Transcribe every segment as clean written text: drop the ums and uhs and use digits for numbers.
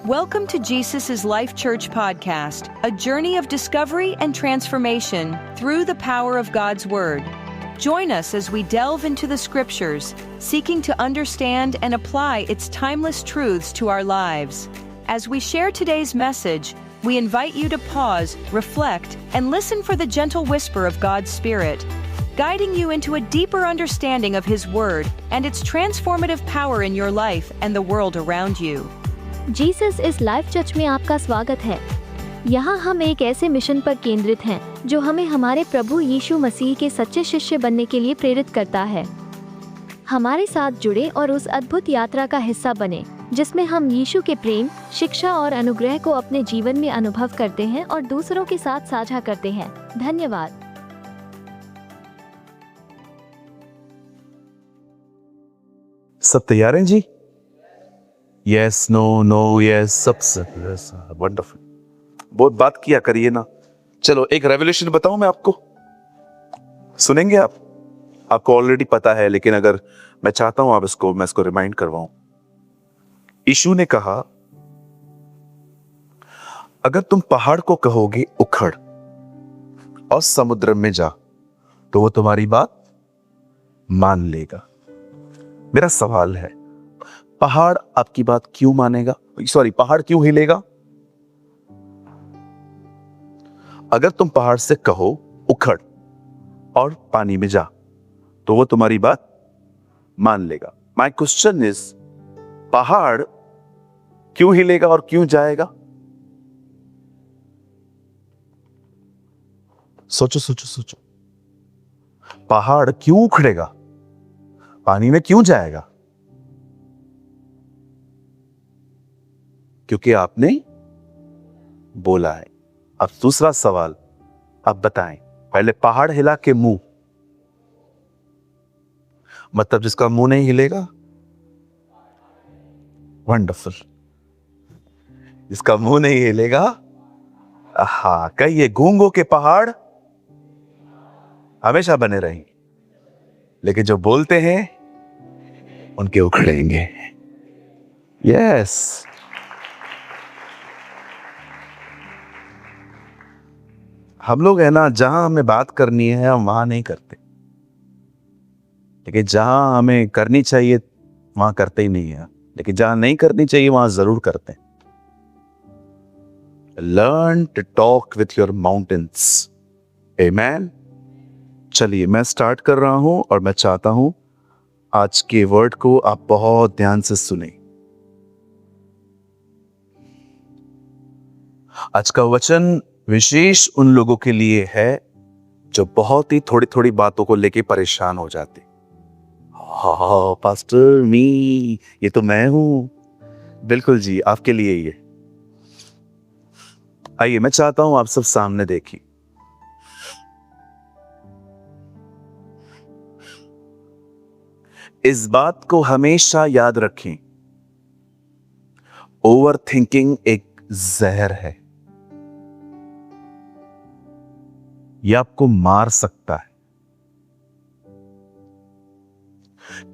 Welcome to Jesus' Life Church podcast, a journey of discovery and transformation through the power of God's Word. Join us as we delve into the Scriptures, seeking to understand and apply its timeless truths to our lives. As we share today's message, we invite you to pause, reflect, and listen for the gentle whisper of God's Spirit, guiding you into a deeper understanding of His Word and its transformative power in your life and the world around you. Jesus इस life church में आपका स्वागत है। यहाँ हम एक ऐसे mission पर केंद्रित हैं जो हमें हमारे प्रभु यीशु मसीह के सच्चे शिष्य बनने के लिए प्रेरित करता है। हमारे साथ जुड़े और उस अद्भुत यात्रा का हिस्सा बने जिसमें हम यीशु के प्रेम, शिक्षा और अनुग्रह को अपने जीवन में अनुभव करते हैं और दूसरों के साथ साझा करते हैं। धन्यवाद। सब तैयार हैं जी? यस, नो, नो, यस, सब वंडरफुल। बहुत बात किया करिए ना। चलो एक रेवोल्यूशन बताऊं मैं आपको, सुनेंगे आप? आपको ऑलरेडी पता है, लेकिन अगर मैं चाहता हूं मैं इसको रिमाइंड करवाऊं। यीशु ने कहा, अगर तुम पहाड़ को कहोगे उखड़ और समुद्र में जा, तो वो तुम्हारी बात मान लेगा। मेरा सवाल है, पहाड़ आपकी बात क्यों मानेगा? पहाड़ क्यों हिलेगा? अगर तुम पहाड़ से कहो उखड़ और पानी में जा, तो वो तुम्हारी बात मान लेगा। माय क्वेश्चन इज, पहाड़ क्यों हिलेगा और क्यों जाएगा? सोचो सोचो सोचो। पहाड़ क्यों उखड़ेगा? पानी में क्यों जाएगा? क्योंकि आपने बोला है। अब दूसरा सवाल, अब बताएं, पहले पहाड़ हिला के मुंह, मतलब जिसका मुंह नहीं हिलेगा, वंडरफुल, जिसका मुंह नहीं हिलेगा, हाँ, कहिए, गूंगों के पहाड़ हमेशा बने रहेंगे, लेकिन जो बोलते हैं उनके उखड़ेंगे। यस। हम लोग है ना, जहां हमें बात करनी है हम वहां नहीं करते, लेकिन जहां हमें करनी चाहिए वहां करते ही नहीं है, लेकिन जहां नहीं करनी चाहिए वहां जरूर करते हैं। Learn to talk with your mountains. Amen. चलिए मैं स्टार्ट कर रहा हूं और मैं चाहता हूं आज के वर्ड को आप बहुत ध्यान से सुने। आज का वचन विशेष उन लोगों के लिए है जो बहुत ही थोड़ी थोड़ी बातों को लेके परेशान हो जाते। हाँ पास्टर, ये तो मैं हूं। बिल्कुल जी, आपके लिए ही है। आइए, मैं चाहता हूं आप सब सामने देखिए। इस बात को हमेशा याद रखें, ओवर थिंकिंग एक जहर है। यह आपको मार सकता है।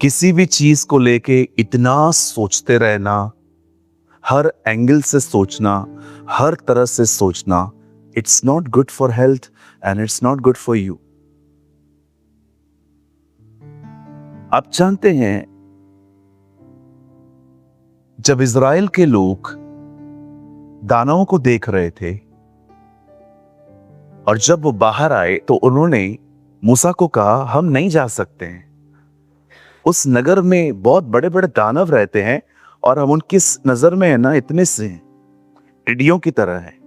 किसी भी चीज को लेके इतना सोचते रहना, हर एंगल से सोचना, हर तरह से सोचना, it's not good for health and it's not good for you. आप जानते हैं, जब इज़राइल के लोग दानवों को देख रहे थे और जब वो बाहर आए तो उन्होंने मूसा को कहा, हम नहीं जा सकते हैं, उस नगर में बहुत बड़े बड़े दानव रहते हैं और हम उनकी नजर में है ना इतने से टिड्डियों की तरह हैं।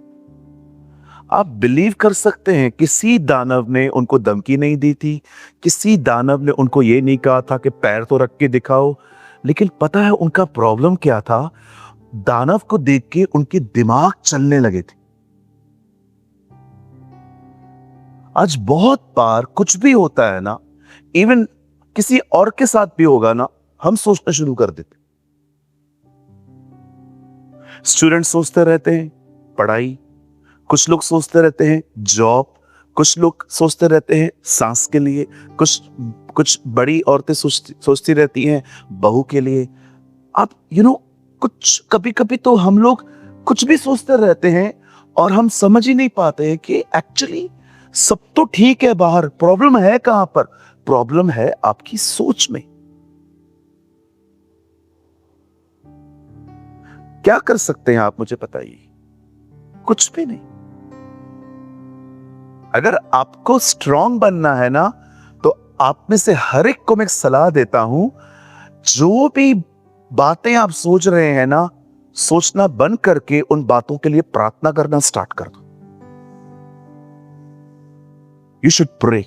आप बिलीव कर सकते हैं, किसी दानव ने उनको धमकी नहीं दी थी, किसी दानव ने उनको ये नहीं कहा था कि पैर तो रख के दिखाओ। लेकिन पता है उनका प्रॉब्लम क्या था? दानव को देख के उनके दिमाग चलने लगे थे। आज बहुत बार कुछ भी होता है ना, इवन किसी और के साथ भी होगा ना, हम सोचना शुरू कर देते। स्टूडेंट सोचते रहते हैं पढ़ाई, कुछ लोग सोचते रहते हैं जॉब, कुछ लोग सोचते रहते हैं सास के लिए, कुछ बड़ी औरतें सोचती रहती हैं बहू के लिए। आप कभी कभी तो हम लोग कुछ भी सोचते रहते हैं और हम समझ ही नहीं पाते हैं कि एक्चुअली सब तो ठीक है बाहर, प्रॉब्लम है कहां पर? प्रॉब्लम है आपकी सोच में। क्या कर सकते हैं आप, मुझे बताइए? कुछ भी नहीं। अगर आपको स्ट्रांग बनना है ना, तो आप में से हर एक को मैं सलाह देता हूं, जो भी बातें आप सोच रहे हैं ना, सोचना बंद करके उन बातों के लिए प्रार्थना करना स्टार्ट कर दो। You should pray.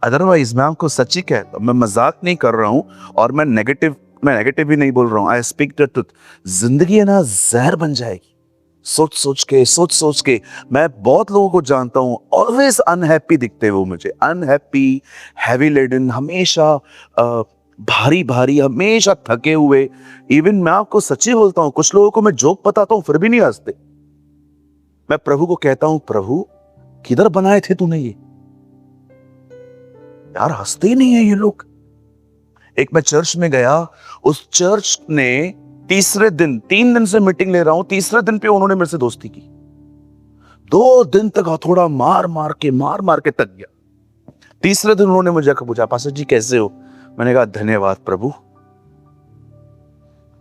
अदरवाइज मैं आपको सच्ची कहता हूं, मैं मजाक नहीं कर रहा हूं और मैं नेगेटिव भी नहीं बोल रहा हूं। I speak the truth. जिंदगी है ना, जहर बन जाएगी सोच सोच के। मैं बहुत लोगों को जानता हूं, ऑलवेज अनहैप्पी दिखते हैं वो मुझे, अनहैप्पी, हैवी लेडन, हमेशा भारी भारी, हमेशा थके हुए। इवन मैं आपको सच्ची बोलता हूं, कुछ लोगों को मैं जोक बताता हूं फिर भी नहीं हंसते। मैं प्रभु को कहता हूं, प्रभु किधर बनाए थे तूने ये? यार हंसते ही नहीं है ये लोग। एक मैं चर्च में गया, उस चर्च ने तीसरे दिन, 3 दिन से मीटिंग ले रहा हूं, तीसरे दिन पे उन्होंने मेरे से दोस्ती की। 2 दिन तक हथौड़ा मार मार के थक गया। तीसरे दिन उन्होंने मुझे पूछा, पास्टर जी कैसे हो? मैंने कहा धन्यवाद प्रभु,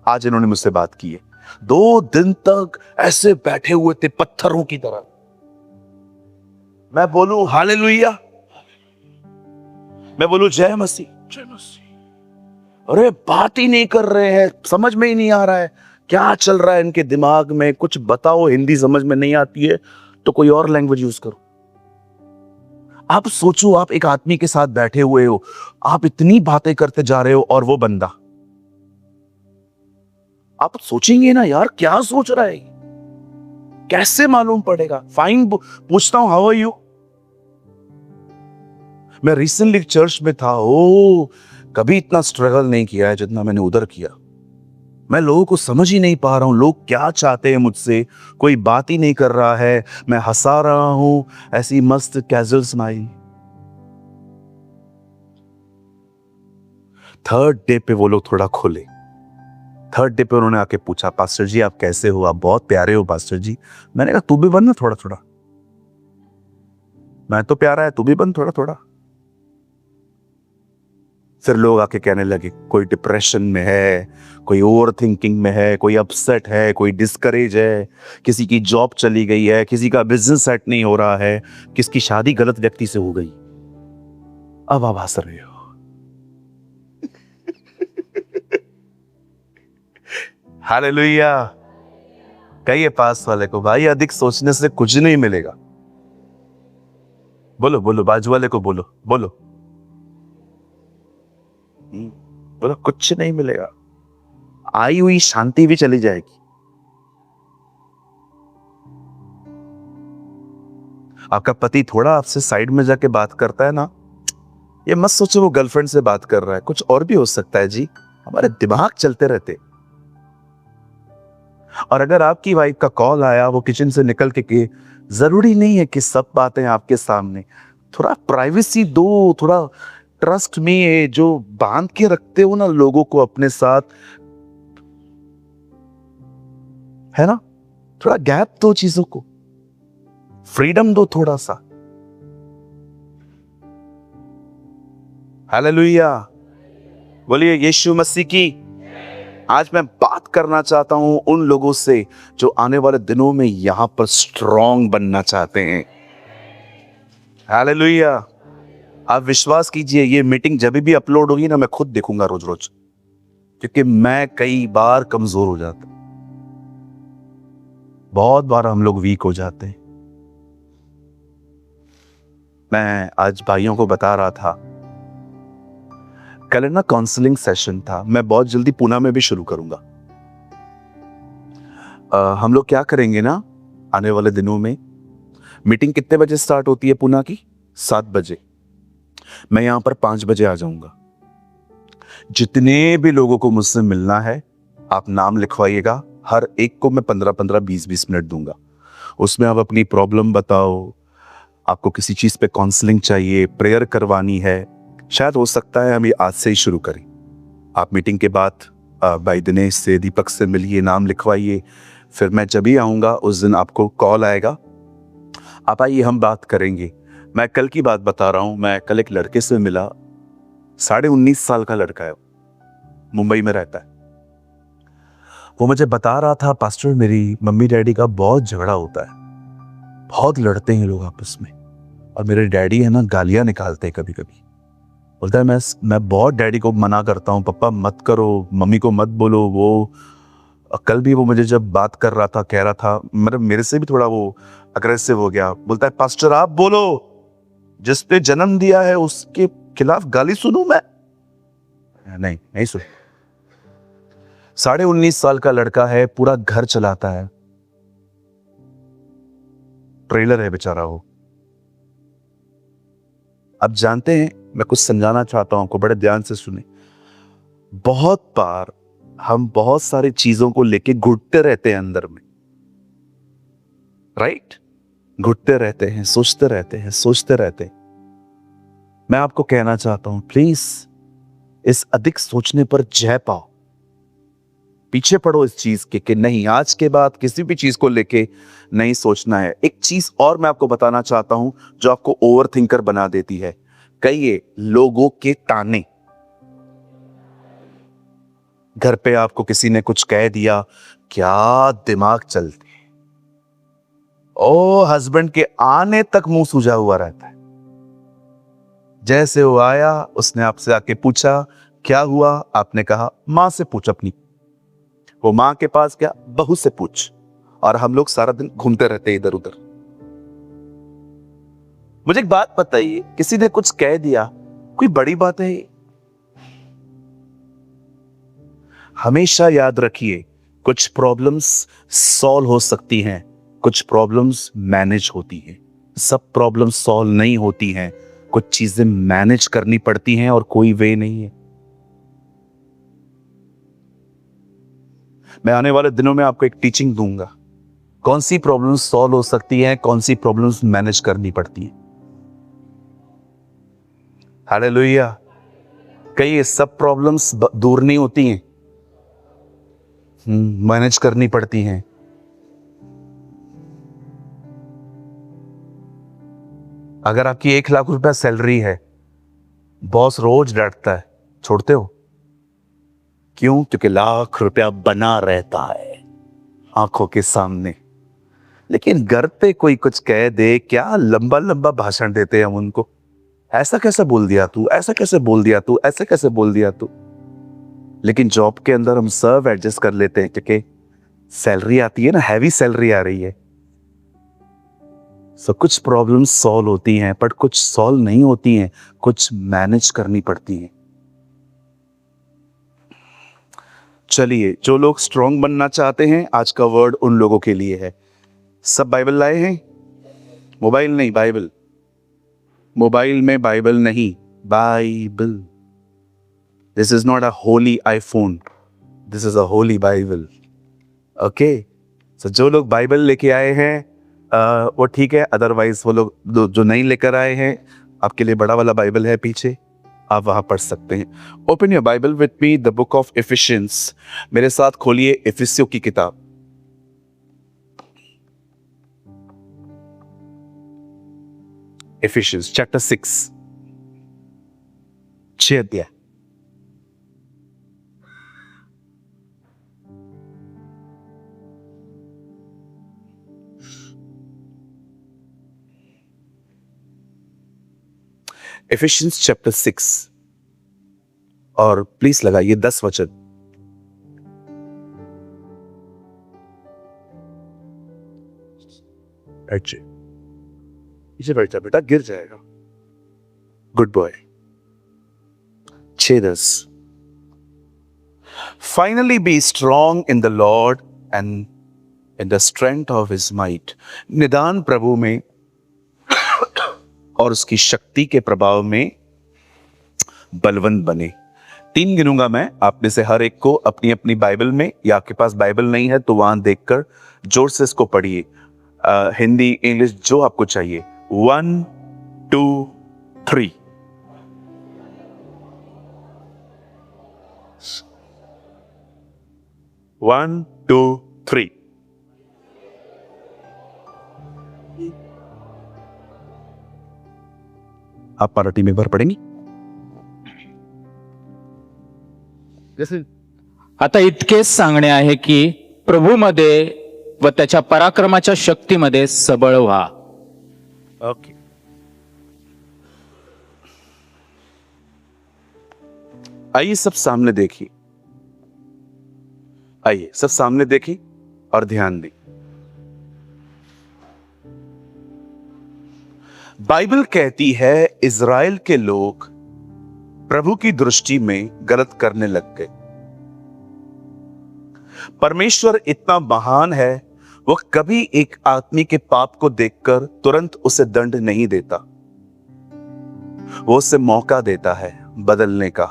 आज इन्होंने मुझसे बात की है। 2 दिन तक ऐसे बैठे हुए थे पत्थरों की तरह। मैं बोलूं हालेलुया, मैं बोलूं जय मसीह, जय मसीह। अरे बात ही नहीं कर रहे हैं, समझ में ही नहीं आ रहा है क्या चल रहा है इनके दिमाग में। कुछ बताओ, हिंदी समझ में नहीं आती है तो कोई और लैंग्वेज यूज करो। आप सोचो, आप एक आदमी के साथ बैठे हुए हो, आप इतनी बातें करते जा रहे हो और वो बंदा, आप सोचेंगे ना यार क्या सोच रहा है, कैसे मालूम पड़ेगा? फाइन पूछता हूं, हाउ आर यू? मैं रिसेंटली चर्च में था, ओ कभी इतना स्ट्रगल नहीं किया है जितना मैंने उधर किया। मैं लोगों को समझ ही नहीं पा रहा हूं, लोग क्या चाहते हैं मुझसे, कोई बात ही नहीं कर रहा है। मैं हंसा रहा हूं, ऐसी मस्त कैजुअल स्माइल। 3rd डे पे वो लोग थोड़ा खुले। 3rd डे पे उन्होंने आके पूछा, पास्टर जी आप कैसे हो? आप बहुत प्यारे हो पास्टर जी। मैंने कहा तू भी बन ना थोड़ा थोड़ा, मैं तो प्यारा है, तू भी बन थोड़ा थोड़ा। फिर लोग आके कहने लगे कोई डिप्रेशन में है, कोई ओवर थिंकिंग में है, कोई अपसेट है, कोई डिस्करेज है, किसी की जॉब चली गई है, किसी का बिजनेस सेट नहीं हो रहा है, किसकी शादी गलत व्यक्ति से हो गई। अब आप हंस रहे हो। हालेलुया। कहिए पास वाले को, भाई अधिक सोचने से कुछ नहीं मिलेगा। बोलो बोलो, बाजू वाले को बोलो, बोलो बोलो, कुछ नहीं मिलेगा। आई हुई शांति भी चली जाएगी। आपका पति थोड़ा आपसे साइड में जाके बात करता है ना, ये मत सोचो वो गर्लफ्रेंड से बात कर रहा है, कुछ और भी हो सकता है जी। हमारे दिमाग चलते रहते। और अगर आपकी वाइफ का कॉल आया, वो किचन से निकल के, जरूरी नहीं है कि सब बातें आपके सामने, थोड़ा प्राइवेसी दो, थोड़ा ट्रस्ट में जो बांध के रखते हो ना लोगों को अपने साथ, है ना, थोड़ा गैप दो चीजों को, फ्रीडम दो थोड़ा सा। हालेलुया, बोलिए यीशु मसीह की। आज मैं बात करना चाहता हूं उन लोगों से जो आने वाले दिनों में यहां पर स्ट्रांग बनना चाहते हैं। हालेलुया। आप विश्वास कीजिए, ये मीटिंग जब भी अपलोड होगी ना, मैं खुद देखूंगा रोज रोज, क्योंकि मैं कई बार कमजोर हो जाता, बहुत बार हम लोग वीक हो जाते हैं। मैं आज भाइयों को बता रहा था, कल ना काउंसलिंग सेशन था, मैं बहुत जल्दी पुणे में भी शुरू करूंगा। हम लोग क्या करेंगे ना, आने वाले दिनों में मीटिंग कितने बजे स्टार्ट होती है पुणे की? 7 बजे। मैं यहां पर 5 बजे आ जाऊंगा। जितने भी लोगों को मुझसे मिलना है, आप नाम लिखवाइएगा। हर एक को मैं 15-15, 20-20 मिनट दूंगा। उसमें आप अपनी प्रॉब्लम बताओ, आपको किसी चीज पे काउंसलिंग चाहिए, प्रेयर करवानी है, शायद हो सकता है हम ये आज से ही शुरू करें। आप मीटिंग के बाद भाई दिनेश से, दीपक से मिलिए, नाम लिखवाइए। फिर मैं जब ही आऊँगा उस दिन आपको कॉल आएगा, आप आइए, हम बात करेंगे। मैं कल की बात बता रहा हूँ, मैं कल एक लड़के से मिला, 19.5 साल का लड़का है, मुंबई में रहता है। वो मुझे बता रहा था, पास्टर मेरी मम्मी डैडी का बहुत झगड़ा होता है, बहुत लड़ते हैं लोग आपस में, और मेरे डैडी है ना गालियां निकालते हैं कभी कभी। बोलता है मैं बहुत डैडी को मना करता हूँ, पापा मत करो, मम्मी को मत बोलो। वो कल भी वो मुझे जब बात कर रहा था, कह रहा था, मतलब मेरे से भी थोड़ा वो अग्रेसिव हो गया। बोलता है पास्टर आप बोलो, जिस पे जन्म दिया है उसके खिलाफ गाली सुनूं मैं? नहीं सुन। 19.5 साल का लड़का है, पूरा घर चलाता है, ट्रेलर है बेचारा वो। अब जानते हैं, मैं कुछ समझाना चाहता हूं आपको, बड़े ध्यान से सुने। बहुत बार हम बहुत सारी चीजों को लेके घुटते रहते हैं अंदर में, राइट? घुटते रहते हैं, सोचते रहते हैं। मैं आपको कहना चाहता हूं, प्लीज इस अधिक सोचने पर जय पाओ, पीछे पड़ो इस चीज के कि नहीं, आज के बाद किसी भी चीज को लेके नहीं सोचना है। एक चीज और मैं आपको बताना चाहता हूं जो आपको ओवर थिंकर बना देती है। कहिए, लोगों के ताने। घर पे आपको किसी ने कुछ कह दिया, क्या दिमाग चलती है। ओ हस्बैंड के आने तक मुंह सूजा हुआ रहता है। जैसे वो आया, उसने आपसे आके पूछा क्या हुआ, आपने कहा मां से पूछ अपनी। वो मां के पास गया, बहू से पूछ। और हम लोग सारा दिन घूमते रहते इधर उधर। मुझे एक बात बताइए, किसी ने कुछ कह दिया, कोई बड़ी बात है? हमेशा याद रखिए, कुछ प्रॉब्लम्स सॉल्व हो सकती हैं, कुछ प्रॉब्लम्स मैनेज होती हैं। सब प्रॉब्लम्स सॉल्व नहीं होती हैं, कुछ चीजें मैनेज करनी पड़ती हैं और कोई वे नहीं है। मैं आने वाले दिनों में आपको एक टीचिंग दूंगा, कौन सी प्रॉब्लम्स सॉल्व हो सकती हैं, कौन सी प्रॉब्लम्स मैनेज करनी पड़ती हैं। हालेलुया। कई सब प्रॉब्लम्स दूर नहीं होती हैं, मैनेज करनी पड़ती हैं। अगर आपकी 1 लाख रुपया सैलरी है, बॉस रोज डांटता है, छोड़ते हो? क्यों? क्योंकि लाख रुपया बना रहता है आंखों के सामने। लेकिन घर पे कोई कुछ कह दे, क्या लंबा लंबा भाषण देते हैं हम उनको। ऐसा कैसे बोल दिया तू, ऐसा कैसे बोल दिया तू, ऐसे कैसे बोल दिया तू। लेकिन जॉब के अंदर हम सब एडजस्ट कर लेते हैं, क्योंकि सैलरी आती है ना, हैवी सैलरी आ रही है। सो कुछ प्रॉब्लम्स सॉल्व होती हैं, बट कुछ सॉल्व नहीं होती हैं, कुछ मैनेज करनी पड़ती हैं। चलिए, जो लोग स्ट्रांग बनना चाहते हैं, आज का वर्ड उन लोगों के लिए है। सब बाइबल लाए हैं? मोबाइल नहीं, बाइबल। मोबाइल में बाइबल नहीं, Bible. This is not a holy iPhone, this is a holy Bible. Okay, so जो लोग बाइबल लेके आए हैं वो ठीक है, अदरवाइज वो लोग जो नहीं लेकर आए हैं, आपके लिए बड़ा वाला बाइबल है पीछे, आप वहां पढ़ सकते हैं। Open your Bible with me, the book of efficiency. मेरे साथ खोलिए इफिसियों की किताब। एफिशियंस चैप्टर 6, 6 अध्याय। एफिशियंस चैप्टर 6, और प्लीज लगाइए 10 वचन। पीछे बैठ जा बेटा, गिर जाएगा। Good boy. 6:10। Finally be strong in the Lord and in the strength of his might. निदान प्रभु में और उसकी शक्ति के प्रभाव में बलवंत बने। 3 गिनूंगा मैं, आप में से हर एक को अपनी अपनी बाइबल में, या आपके पास बाइबल नहीं है तो वहां देखकर जोर से इसको पढ़िए, हिंदी इंग्लिश जो आपको चाहिए। 1 2 3। 1 2 3। आप मराठी में एक बार पढ़ेंगी? जैसे आता इतकेच सांगणे आहे की प्रभूमध्ये व त्याच्या पराक्रमाच्या शक्तीमध्ये सबळ व्हा. ओके. आइए सब सामने देखिए. आइए सब सामने देखिए और ध्यान दें. बाइबल कहती है इज़राइल के लोग प्रभु की दृष्टि में गलत करने लग गए. परमेश्वर इतना महान है, वह कभी एक आदमी के पाप को देखकर तुरंत उसे दंड नहीं देता. वो उसे मौका देता है बदलने का.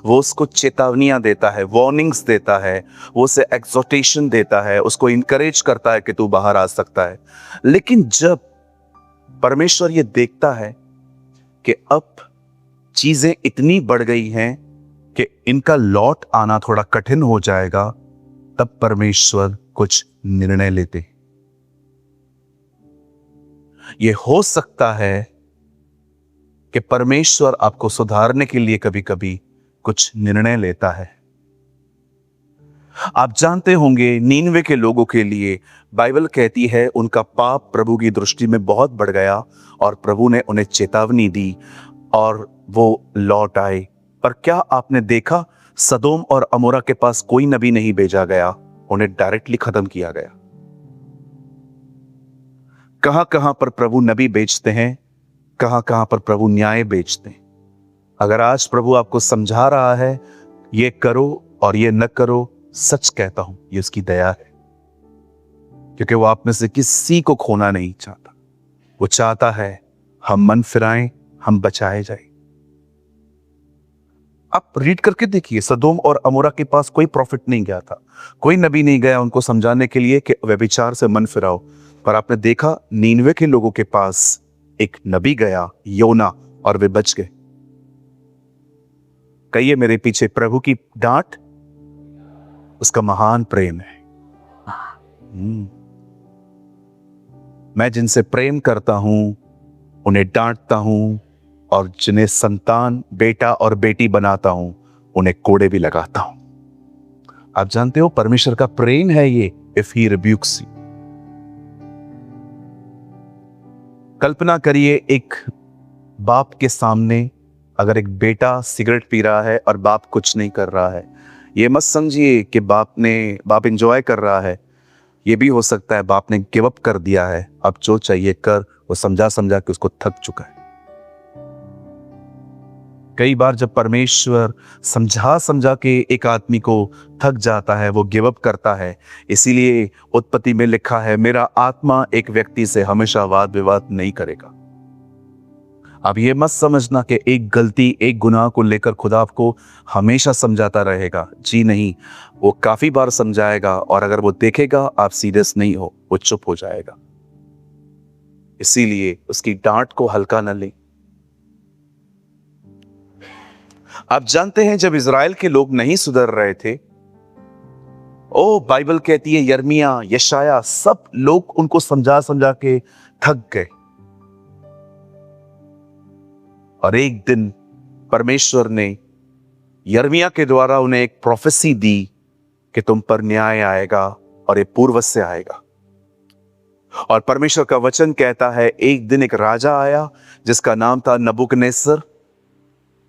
वो उसको चेतावनियां देता है, वार्निंग्स देता है, वो उसे एक्सोर्टेशन देता है, उसको इनकरेज करता है कि तू बाहर आ सकता है. लेकिन जब परमेश्वर ये देखता है कि अब चीजें इतनी बढ़ गई हैं कि इनका लौट आना थोड़ा कठिन हो जाएगा, तब परमेश्वर कुछ निर्णय लेते. यह हो सकता है कि परमेश्वर आपको सुधारने के लिए कभी कभी कुछ निर्णय लेता है. आप जानते होंगे नीनवे के लोगों के लिए बाइबल कहती है उनका पाप प्रभु की दृष्टि में बहुत बढ़ गया और प्रभु ने उन्हें चेतावनी दी और वो लौट आए. पर क्या आपने देखा सदोम और अमोरा के पास कोई नबी नहीं भेजा गया, उन्हें डायरेक्टली खत्म किया गया. कहां कहां पर प्रभु नबी भेजते हैं, कहां कहां पर प्रभु न्याय भेजते हैं. अगर आज प्रभु आपको समझा रहा है ये करो और ये न करो, सच कहता हूं ये उसकी दया है, क्योंकि वो आप में से किसी को खोना नहीं चाहता. वो चाहता है हम मन फिराएं, हम बचाए जाए. आप रीड करके देखिए, सदोम और अमोरा के पास कोई प्रॉफिट नहीं गया था, कोई नबी नहीं गया उनको समझाने के लिए कि व्यभिचार से मन फिराओ. पर आपने देखा नीनवे के लोगों के पास एक नबी गया, योना, और वे बच गए. कहिए मेरे पीछे, प्रभु की डांट उसका महान प्रेम है. मैं जिनसे प्रेम करता हूं उन्हें डांटता हूं, और जिन्हें संतान, बेटा और बेटी बनाता हूं उन्हें कोड़े भी लगाता हूं. आप जानते हो परमेश्वर का प्रेम है ये, इफ ही रिब्यूक्स यू. कल्पना करिए एक बाप के सामने अगर एक बेटा सिगरेट पी रहा है और बाप कुछ नहीं कर रहा है. ये मत समझिए कि बाप एंजॉय कर रहा है. ये भी हो सकता है बाप ने गिव अप कर दिया है, अब जो चाहिए कर. वो समझा समझा के उसको थक चुका है. कई बार जब परमेश्वर समझा समझा के एक आदमी को थक जाता है, वो गिव अप करता है. इसीलिए उत्पत्ति में लिखा है मेरा आत्मा एक व्यक्ति से हमेशा वाद विवाद नहीं करेगा. अब ये मत समझना कि एक गलती, एक गुनाह को लेकर खुदा आपको हमेशा समझाता रहेगा. जी नहीं, वो काफी बार समझाएगा, और अगर वो देखेगा आप सीरियस नहीं हो, वो चुप हो जाएगा. इसीलिए उसकी डांट को हल्का न लें. आप जानते हैं जब इज़राइल के लोग नहीं सुधर रहे थे, बाइबल कहती है यिर्मयाह, यशायाह, सब लोग उनको समझा समझा के थक गए. और एक दिन परमेश्वर ने यिर्मयाह के द्वारा उन्हें एक प्रोफेसी दी कि तुम पर न्याय आएगा और ये पूर्व से आएगा. और परमेश्वर का वचन कहता है एक दिन एक राजा आया जिसका नाम था Nebuchadnezzar.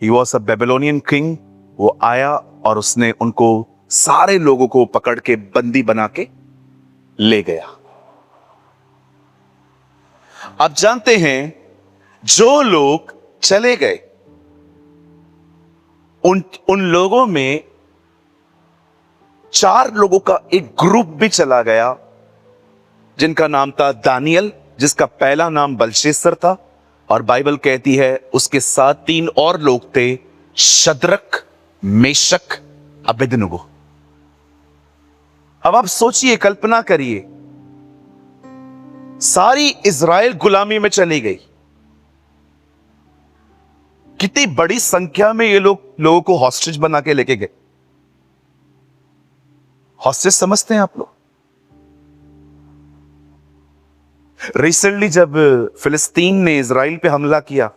He was a Babylonian king. वो आया और उसने उनको सारे लोगों को पकड़ के बंदी बना के ले गया. आप जानते हैं जो लोग चले गए उन लोगों में 4 लोगों का एक ग्रुप भी चला गया जिनका नाम था दानियल, जिसका पहला नाम बलशेस्सर था. और बाइबल कहती है उसके साथ 3 और लोग थे, शद्रक, मेशक, अबेदनगो. अब आप सोचिए, कल्पना करिए, सारी इज़राइल गुलामी में चली गई. कितनी बड़ी संख्या में ये लोगों को हॉस्टेज बना के लेके गए. हॉस्टेज समझते हैं आप लोग? रिसेंटली जब फिलिस्तीन ने इजराइल पे हमला किया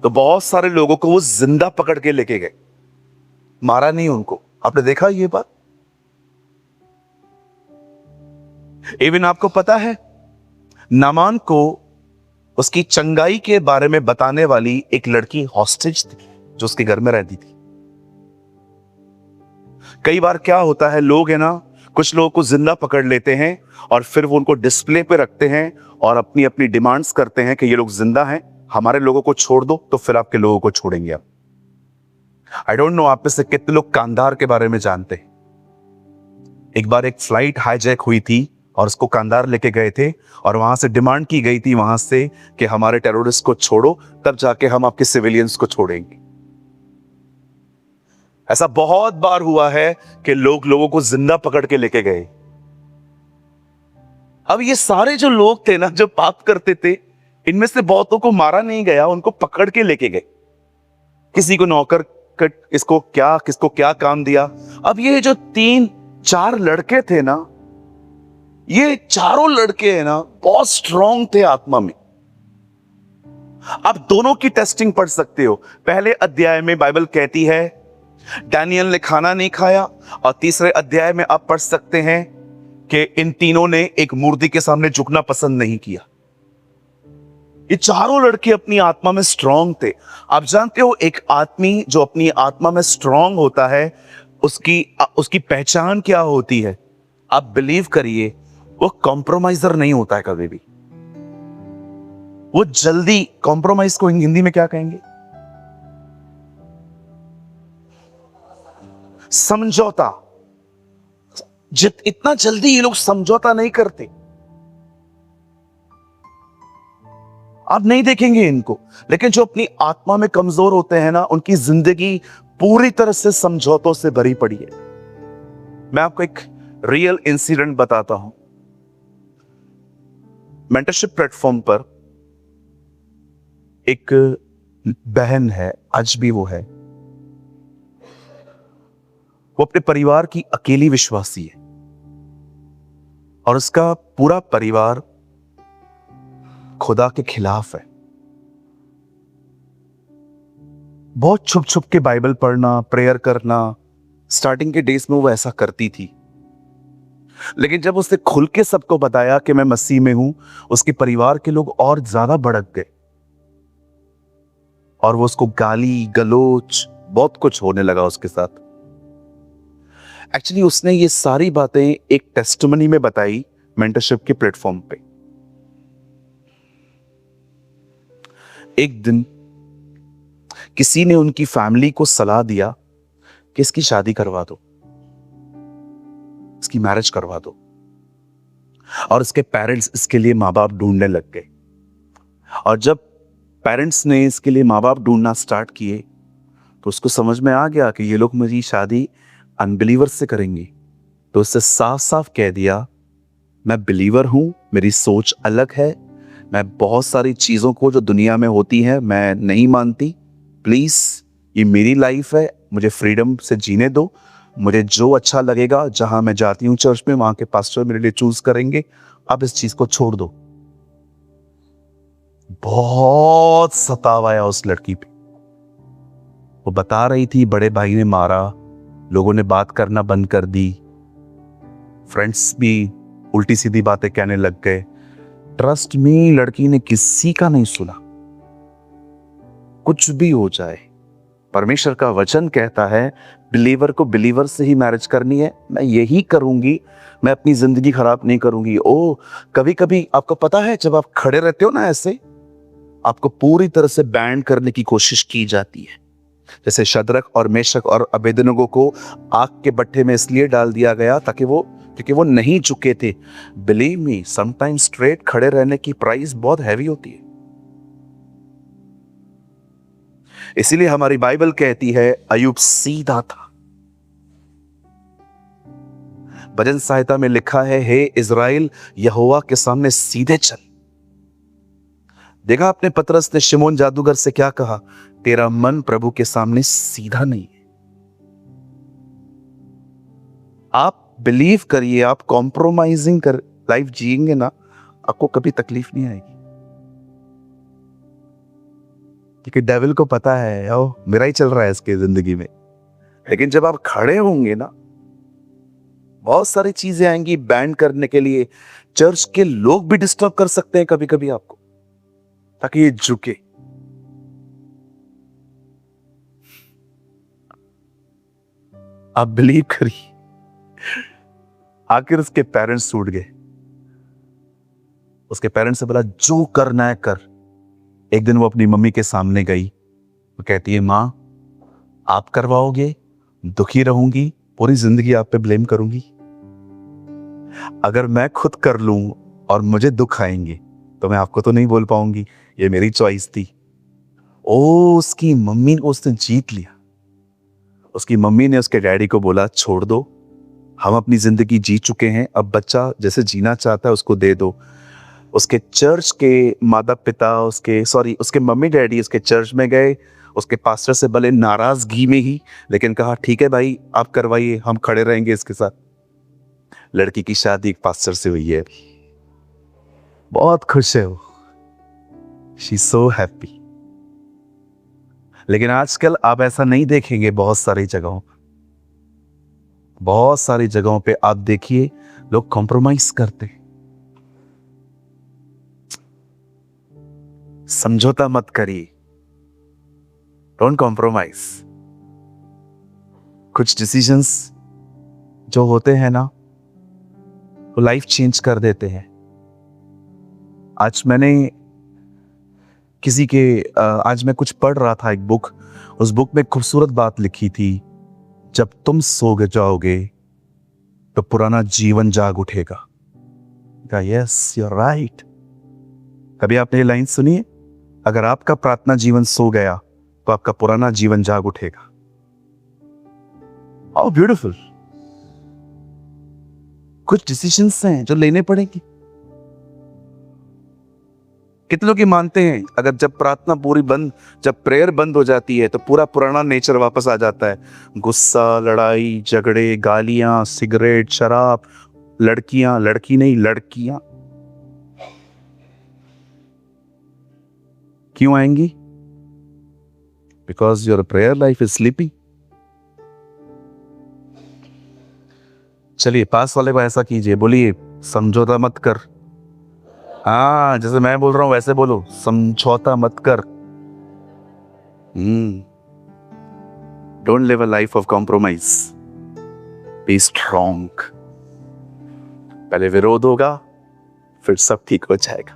तो बहुत सारे लोगों को वो जिंदा पकड़ के लेके गए, मारा नहीं उनको। आपने देखा ये बात? इवन आपको पता है नामान को उसकी चंगाई के बारे में बताने वाली एक लड़की हॉस्टेज थी जो उसके घर में रहती थी। कई बार क्या होता है, लोग है ना, कुछ लोगों को जिंदा पकड़ लेते हैं और फिर वो उनको डिस्प्ले पे रखते हैं और अपनी अपनी डिमांड्स करते हैं कि ये लोग जिंदा हैं, हमारे लोगों को छोड़ दो तो फिर आपके लोगों को छोड़ेंगे आप। आई डोंट नो आप में से कितने लोग कांधार के बारे में जानते हैं। एक बार एक फ्लाइट हाईजैक हुई थी और उसको कांधार लेके गए थे और वहां से डिमांड की गई थी वहां से कि हमारे टेररिस्ट को छोड़ो, तब जाके हम आपके सिविलियंस को छोड़ेंगे। ऐसा बहुत बार हुआ है कि लोग लोगों को जिंदा पकड़ के लेके गए। अब ये सारे जो लोग थे ना, जो पाप करते थे, इनमें से बहुतों को मारा नहीं गया, उनको पकड़ के लेके गए। किसी को नौकर किसको क्या काम दिया। अब ये जो 3-4 लड़के थे ना, ये चारों लड़के हैं ना, बहुत स्ट्रांग थे आत्मा में। आप दोनों की टेस्टिंग पढ़ सकते हो। पहले अध्याय में बाइबल कहती है डैनियल ने खाना नहीं खाया, और तीसरे अध्याय में आप पढ़ सकते हैं कि इन तीनों ने एक मूर्ति के सामने झुकना पसंद नहीं किया। ये चारों लड़के अपनी आत्मा में स्ट्रांग थे। आप जानते हो, एक आदमी जो अपनी आत्मा में स्ट्रांग होता है, उसकी पहचान क्या होती है? आप बिलीव करिए, वो कॉम्प्रोमाइजर नहीं होता है कभी भी। वो जल्दी, कॉम्प्रोमाइज को हिंदी में क्या कहेंगे? समझौता। इतना जल्दी ये लोग समझौता नहीं करते। आप नहीं देखेंगे इनको, लेकिन जो अपनी आत्मा में कमजोर होते हैं ना, उनकी जिंदगी पूरी तरह से समझौतों से भरी पड़ी है। मैं आपको एक रियल इंसिडेंट बताता हूं। मेंटरशिप प्लेटफॉर्म पर एक बहन है, आज भी वो है। वो अपने परिवार की अकेली विश्वासी है और उसका पूरा परिवार खुदा के खिलाफ है। बहुत छुप छुप के बाइबल पढ़ना, प्रेयर करना, स्टार्टिंग के डेज में वो ऐसा करती थी। लेकिन जब उसने खुल के सबको बताया कि मैं मसीह में हूं, उसके परिवार के लोग और ज्यादा भड़क गए और वो उसको गाली गलोच बहुत कुछ होने लगा उसके साथ। एक्चुअली उसने ये सारी बातें एक टेस्टिमनी में बताई मेंटरशिप के प्लेटफॉर्म पे। एक दिन किसी ने उनकी फैमिली को सलाह दिया कि इसकी शादी करवा दो, इसकी मैरिज करवा दो, और इसके पेरेंट्स इसके लिए माँ बाप ढूंढने लग गए। और जब पेरेंट्स ने इसके लिए माँ बाप ढूंढना स्टार्ट किए तो उसको समझ में आ गया कि ये लोग मेरी शादी अनबिलीवर से करेंगे। तो उससे साफ साफ कह दिया, मैं बिलीवर हूं, मेरी सोच अलग है, मैं बहुत सारी चीजों को जो दुनिया में होती हैं मैं नहीं मानती। प्लीज, ये मेरी लाइफ है, मुझे फ्रीडम से जीने दो। मुझे जो अच्छा लगेगा, जहां मैं जाती हूँ चर्च में, वहां के पास्टर मेरे लिए चूज करेंगे। अब इस चीज को छोड़ दो। बहुत सतावाया उस लड़की पे। वो बता रही थी बड़े भाई ने मारा, लोगों ने बात करना बंद कर दी, फ्रेंड्स भी उल्टी सीधी बातें कहने लग गए। ट्रस्ट मी, लड़की ने किसी का नहीं सुना। कुछ भी हो जाए, परमेश्वर का वचन कहता है बिलीवर को बिलीवर से ही मैरिज करनी है। मैं यही करूंगी, मैं अपनी जिंदगी खराब नहीं करूंगी। कभी कभी आपको पता है, जब आप खड़े रहते हो ना ऐसे, आपको पूरी तरह से बैंड करने की कोशिश की जाती है। जैसे शद्रक और मेशक और अबेदनगो को आग के भट्ठे में इसलिए डाल दिया गया क्योंकि वो नहीं झुके थे। बिलीव मी, समटाइम्स स्ट्रेट खड़े रहने की प्राइस बहुत हैवी होती है। इसीलिए हमारी बाइबल कहती है अय्यूब सीधा था। भजन संहिता में लिखा है, हे इज़राइल, यहोवा के सामने सीधे चल। देखा आपने पतरस ने शिमोन जादूगर से क्या कहा? तेरा मन प्रभु के सामने सीधा नहीं है। आप बिलीव करिए, आप कॉम्प्रोमाइजिंग कर लाइफ जिएंगे ना, आपको कभी तकलीफ नहीं आएगी, क्योंकि डेविल को पता है ओ मेरा ही चल रहा है इसके जिंदगी में। लेकिन जब आप खड़े होंगे ना, बहुत सारी चीजें आएंगी बैंड करने के लिए। चर्च के लोग भी डिस्टर्ब कर सकते हैं कभी कभी आपको, ताकि ये झुके। आप बिलीव करिए, आखिर उसके पेरेंट्स टूट गए। उसके पेरेंट्स से बोला जो करना है कर। एक दिन वो अपनी मम्मी के सामने गई, वो कहती है मां आप करवाओगे, दुखी रहूंगी, पूरी जिंदगी आप पे ब्लेम करूंगी। अगर मैं खुद कर लूं और मुझे दुख आएंगे तो मैं आपको तो नहीं बोल पाऊंगी, ये मेरी चॉइस थी। ओ, उसकी मम्मी को उसने जीत लिया। उसकी मम्मी ने उसके डैडी को बोला छोड़ दो, हम अपनी जिंदगी जी चुके हैं, अब बच्चा जैसे जीना चाहता है उसको दे दो। उसके चर्च के माता पिता, उसके मम्मी डैडी उसके चर्च में गए, उसके पास्टर से भले नाराजगी में ही, लेकिन कहा ठीक है भाई आप करवाइए, हम खड़े रहेंगे इसके साथ। लड़की की शादी एक पास्टर से हुई है, बहुत खुश है वो, शी सो हैप्पी। लेकिन आजकल आप ऐसा नहीं देखेंगे। बहुत सारी जगहों पे आप देखिए लोग कॉम्प्रोमाइज करते। समझौता मत करिए, डोंट कॉम्प्रोमाइज। कुछ डिसीजंस जो होते हैं ना, वो लाइफ चेंज कर देते हैं। आज मैं कुछ पढ़ रहा था एक बुक, उस बुक में खूबसूरत बात लिखी थी, जब तुम सो जाओगे तो पुराना जीवन जाग उठेगा। Yes you are right. कभी आपने ये लाइन सुनी है? अगर आपका प्रार्थना जीवन सो गया तो आपका पुराना जीवन जाग उठेगा। How beautiful. कुछ डिसीजंस हैं जो लेने पड़ेंगे। कितने लोग ये मानते हैं अगर जब प्रेयर बंद हो जाती है तो पूरा पुराना नेचर वापस आ जाता है। गुस्सा, लड़ाई झगड़े, गालियां, सिगरेट, शराब, लड़कियां क्यों आएंगी? Because your prayer life is sleeping. चलिए पास वाले को ऐसा कीजिए, बोलिए समझौता मत कर। हाँ, जैसे मैं बोल रहा हूं वैसे बोलो, समझौता मत कर। Don't live a life of compromise, be strong. पहले विरोध होगा, फिर सब ठीक हो जाएगा।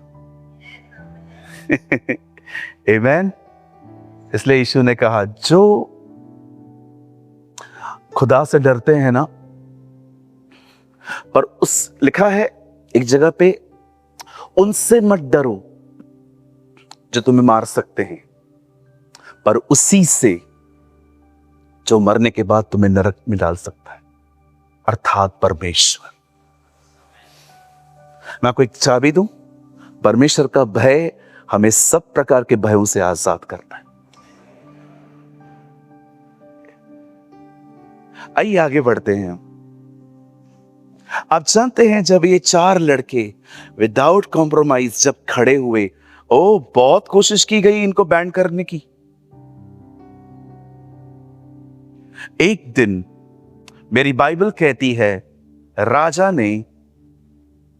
आमेन। इसलिए यीशु ने कहा जो खुदा से डरते हैं ना, पर लिखा है एक जगह पे, उनसे मत डरो जो तुम्हें मार सकते हैं, पर उसी से जो मरने के बाद तुम्हें नरक में डाल सकता है, अर्थात परमेश्वर। मैं आपको एक चाबी दूं, परमेश्वर का भय हमें सब प्रकार के भयों से आजाद करता है। आइए आगे बढ़ते हैं। आप जानते हैं जब ये 4 लड़के विदाउट कॉम्प्रोमाइज जब खड़े हुए, बहुत कोशिश की गई इनको बैंड करने की। एक दिन मेरी बाइबल कहती है राजा ने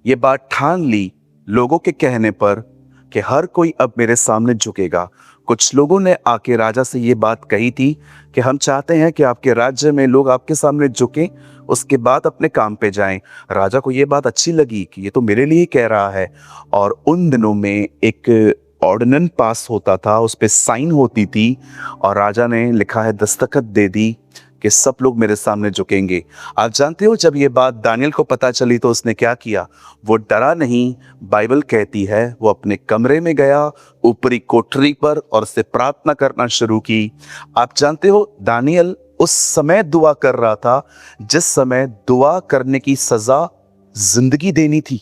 यह बात ठान ली लोगों के कहने पर कि हर कोई अब मेरे सामने झुकेगा। कुछ लोगों ने आके राजा से ये बात कही थी कि हम चाहते हैं कि आपके राज्य में लोग आपके सामने झुकें, उसके बाद अपने काम पे जाएं। राजा को ये बात अच्छी लगी कि ये तो मेरे लिए कह रहा है। और उन दिनों में एक ऑर्डिनेंस पास होता था, उस पे साइन होती थी, और राजा ने लिखा है, दस्तखत दे दी कि सब लोग मेरे सामने झुकेंगे। आप जानते हो जब ये बात दानियल को पता चली तो उसने क्या किया? वो डरा नहीं। बाइबल कहती है वो अपने कमरे में गया, ऊपरी कोठरी पर, और उससे प्रार्थना करना शुरू की। आप जानते हो दानियल उस समय दुआ कर रहा था जिस समय दुआ करने की सजा जिंदगी देनी थी।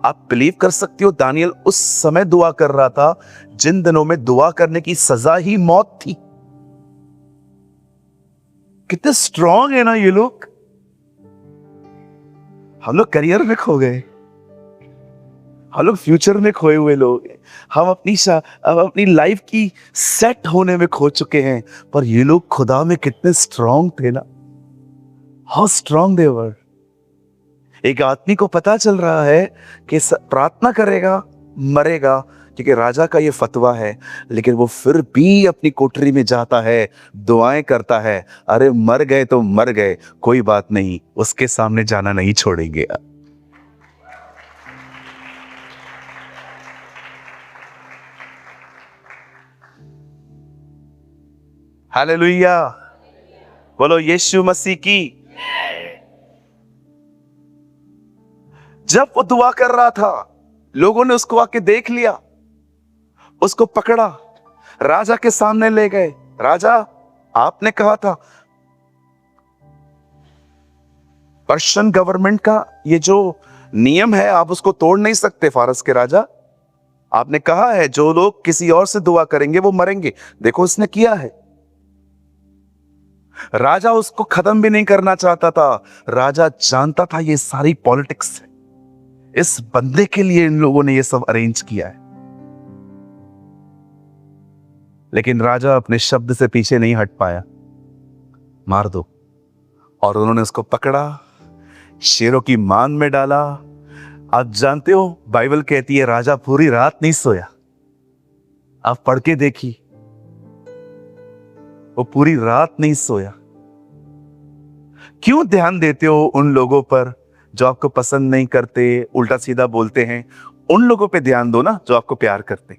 आप बिलीव कर सकते हो दानियल उस समय दुआ कर रहा था जिन दिनों में दुआ करने की सजा ही मौत थी। कितने स्ट्रांग है ना ये लोग। हम लोग करियर में खो गए, हम लोग फ्यूचर में खोए हुए लोग हैं, हम अपनी लाइफ की सेट होने में खो चुके हैं। पर ये लोग खुदा में कितने स्ट्रांग थे ना, हाउ स्ट्रांग दे वर। एक आदमी को पता चल रहा है कि प्रार्थना करेगा मरेगा, क्योंकि राजा का ये फतवा है, लेकिन वो फिर भी अपनी कोठरी में जाता है, दुआएं करता है। अरे मर गए तो मर गए, कोई बात नहीं, उसके सामने जाना नहीं छोड़ेंगे। हालेलुया, बोलो यीशु मसीह की। जब वो दुआ कर रहा था, लोगों ने उसको आके देख लिया, उसको पकड़ा, राजा के सामने ले गए। राजा, आपने कहा था, पर्शियन गवर्नमेंट का ये जो नियम है आप उसको तोड़ नहीं सकते। फारस के राजा, आपने कहा है जो लोग किसी और से दुआ करेंगे वो मरेंगे। देखो उसने किया है। राजा उसको खत्म भी नहीं करना चाहता था। राजा जानता था ये सारी पॉलिटिक्स है, इस बंदे के लिए इन लोगों ने ये सब अरेंज किया है। लेकिन राजा अपने शब्द से पीछे नहीं हट पाया, मार दो। और उन्होंने उसको पकड़ा, शेरों की मान में डाला। आप जानते हो बाइबल कहती है राजा पूरी रात नहीं सोया। आप पढ़ के देखिए, वो पूरी रात नहीं सोया। क्यों ध्यान देते हो उन लोगों पर जो आपको पसंद नहीं करते, उल्टा सीधा बोलते हैं? उन लोगों पे ध्यान दो ना जो आपको प्यार करते।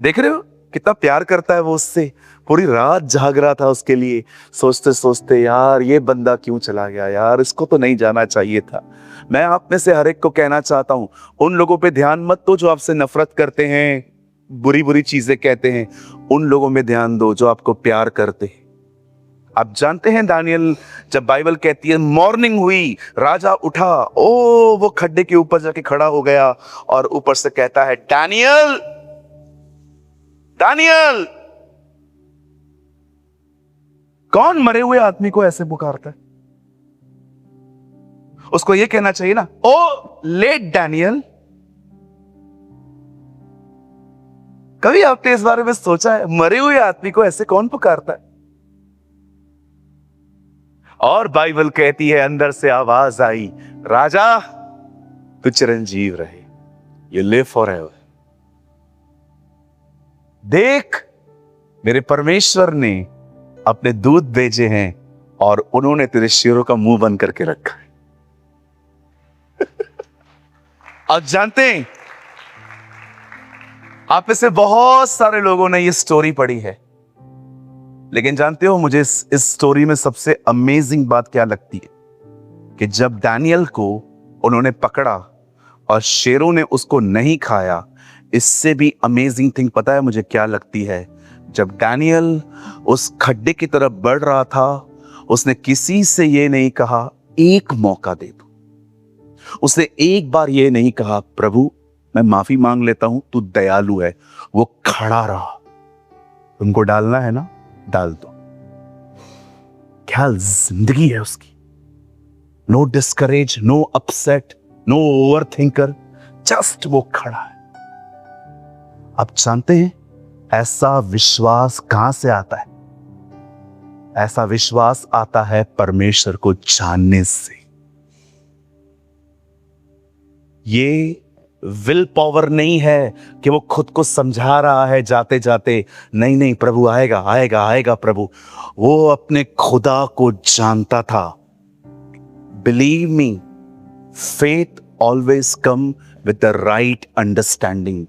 देख रहे हो कितना प्यार करता है वो उससे। पूरी रात जाग रहा था उसके लिए, सोचते सोचते यार ये बंदा क्यों चला गया, यार इसको तो नहीं जाना चाहिए था। मैं आप में से हर एक को कहना चाहता हूं, उन लोगों पे ध्यान मत दो जो आपसे नफरत करते हैं, बुरी बुरी चीजें कहते हैं। उन लोगों में ध्यान दो जो आपको प्यार करते हैं। आप जानते हैं दानियल, जब बाइबल कहती है मॉर्निंग हुई, राजा उठा, ओ वो खड्डे के ऊपर जाके खड़ा हो गया और ऊपर से कहता है दानियल, दानियल। कौन मरे हुए आदमी को ऐसे पुकारता है? उसको ये कहना चाहिए ना, ओ लेट डैनियल। कभी आपने इस बारे में सोचा है मरे हुए आदमी को ऐसे कौन पुकारता है? और बाइबल कहती है अंदर से आवाज आई, राजा तू चिरंजीव रहे, यू लिव फॉरएवर। देख मेरे परमेश्वर ने अपने दूत भेजे हैं और उन्होंने तेरे शेरों का मुंह बंद करके रखा है। आप जानते हैं आप में से बहुत सारे लोगों ने ये स्टोरी पढ़ी है, लेकिन जानते हो मुझे इस स्टोरी में सबसे अमेजिंग बात क्या लगती है कि जब डैनियल को उन्होंने पकड़ा और शेरों ने उसको नहीं खाया, इससे भी अमेजिंग थिंग पता है मुझे क्या लगती है? जब डैनियल उस खड्डे की तरफ बढ़ रहा था, उसने किसी से ये नहीं कहा एक मौका दे दो। उसने एक बार ये नहीं कहा प्रभु मैं माफी मांग लेता हूं, तू दयालु है। वो खड़ा रहा। तुमको डालना है ना, डाल दो। क्या जिंदगी है उसकी। No discourage, no upset, no overthinker, just वो खड़ा है। आप जानते हैं ऐसा विश्वास कहां से आता है? ऐसा विश्वास आता है परमेश्वर को जानने से। ये विल पावर नहीं है कि वो खुद को समझा रहा है जाते जाते, नहीं नहीं प्रभु आएगा आएगा आएगा प्रभु। वो अपने खुदा को जानता था। Believe me, faith always come with the right understanding.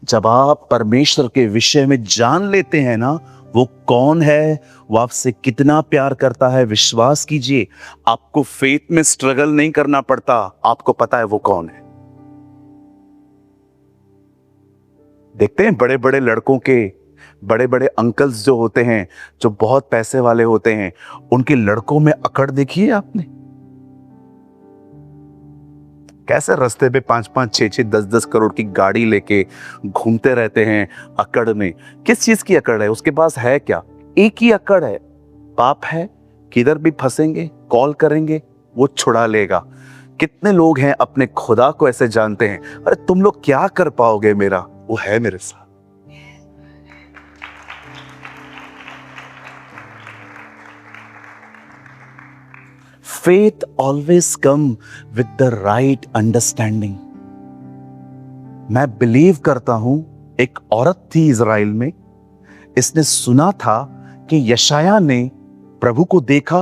जब आप परमेश्वर के विषय में जान लेते हैं ना वो कौन है, वो आपसे कितना प्यार करता है, विश्वास कीजिए आपको फेथ में स्ट्रगल नहीं करना पड़ता। आपको पता है वो कौन है। देखते हैं बड़े बड़े लड़कों के, बड़े बड़े अंकल्स जो होते हैं, जो बहुत पैसे वाले होते हैं, उनके लड़कों में अकड़ देखिए आपने। कैसे रास्ते पे 5-5, 6-6, 10-10 करोड़ की गाड़ी लेके घूमते रहते हैं अकड़ में। किस चीज की अकड़ है? उसके पास है क्या? एक ही अकड़ है, पाप है, किधर भी फंसेंगे, कॉल करेंगे, वो छुड़ा लेगा। कितने लोग हैं अपने खुदा को ऐसे जानते हैं, अरे तुम लोग क्या कर पाओगे मेरा, वो है मेरे साथ। Faith always come with the right understanding. मैं बिलीव करता हूं, एक औरत थी इज़राइल में, इसने सुना था कि यशाया ने प्रभु को देखा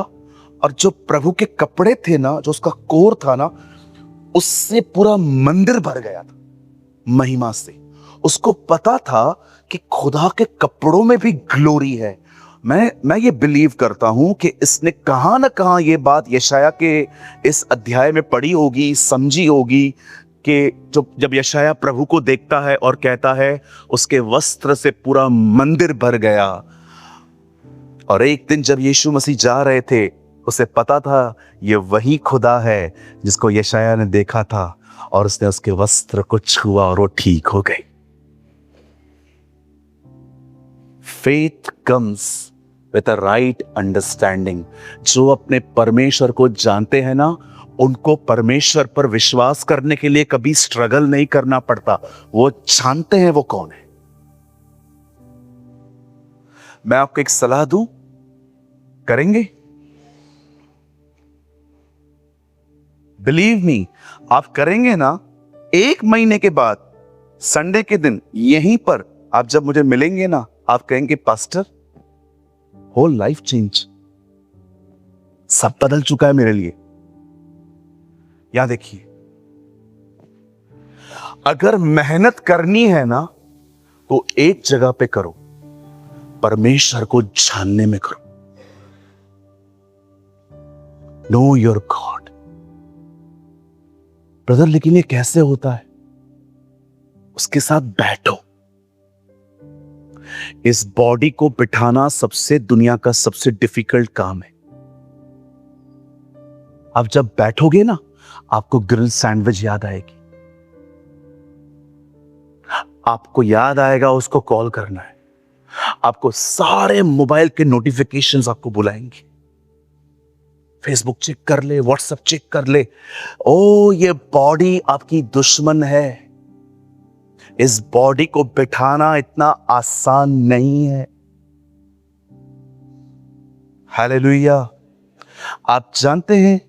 और जो प्रभु के कपड़े थे ना, जो उसका कोर था ना, उससे पूरा मंदिर भर गया था महिमा से। उसको पता था कि खुदा के कपड़ों में भी ग्लोरी है। मैं ये बिलीव करता हूं कि इसने कहां ना कहां ये बात यशाया के इस अध्याय में पढ़ी होगी, समझी होगी कि जब यशाया प्रभु को देखता है और कहता है उसके वस्त्र से पूरा मंदिर भर गया। और एक दिन जब यीशु मसीह जा रहे थे, उसे पता था ये वही खुदा है जिसको यशाया ने देखा था, और उसने उसके वस्त्र को छुआ और वो ठीक हो गई। Faith comes with a right understanding. जो अपने परमेश्वर को जानते हैं ना, उनको परमेश्वर पर विश्वास करने के लिए कभी स्ट्रगल नहीं करना पड़ता। वो जानते हैं वो कौन है। मैं आपको एक सलाह दूं, करेंगे? बिलीव मी, आप करेंगे ना, 1 महीने के बाद संडे के दिन यहीं पर आप जब मुझे मिलेंगे ना, आप कहेंगे पास्टर, होल लाइफ चेंज, सब बदल चुका है मेरे लिए। या देखिए, अगर मेहनत करनी है ना, तो एक जगह पे करो, परमेश्वर को जानने में करो। Know your God. ब्रदर, लेकिन ये कैसे होता है? उसके साथ बैठो। इस बॉडी को बिठाना सबसे दुनिया का सबसे डिफिकल्ट काम है। आप जब बैठोगे ना, आपको ग्रिल सैंडविच याद आएगी, आपको याद आएगा उसको कॉल करना है, आपको सारे मोबाइल के नोटिफिकेशंस आपको बुलाएंगे, फेसबुक चेक कर ले, व्हाट्सएप चेक कर ले। ओ, ये बॉडी आपकी दुश्मन है। इस बॉडी को बिठाना इतना आसान नहीं है। हालेलुया। आप जानते हैं,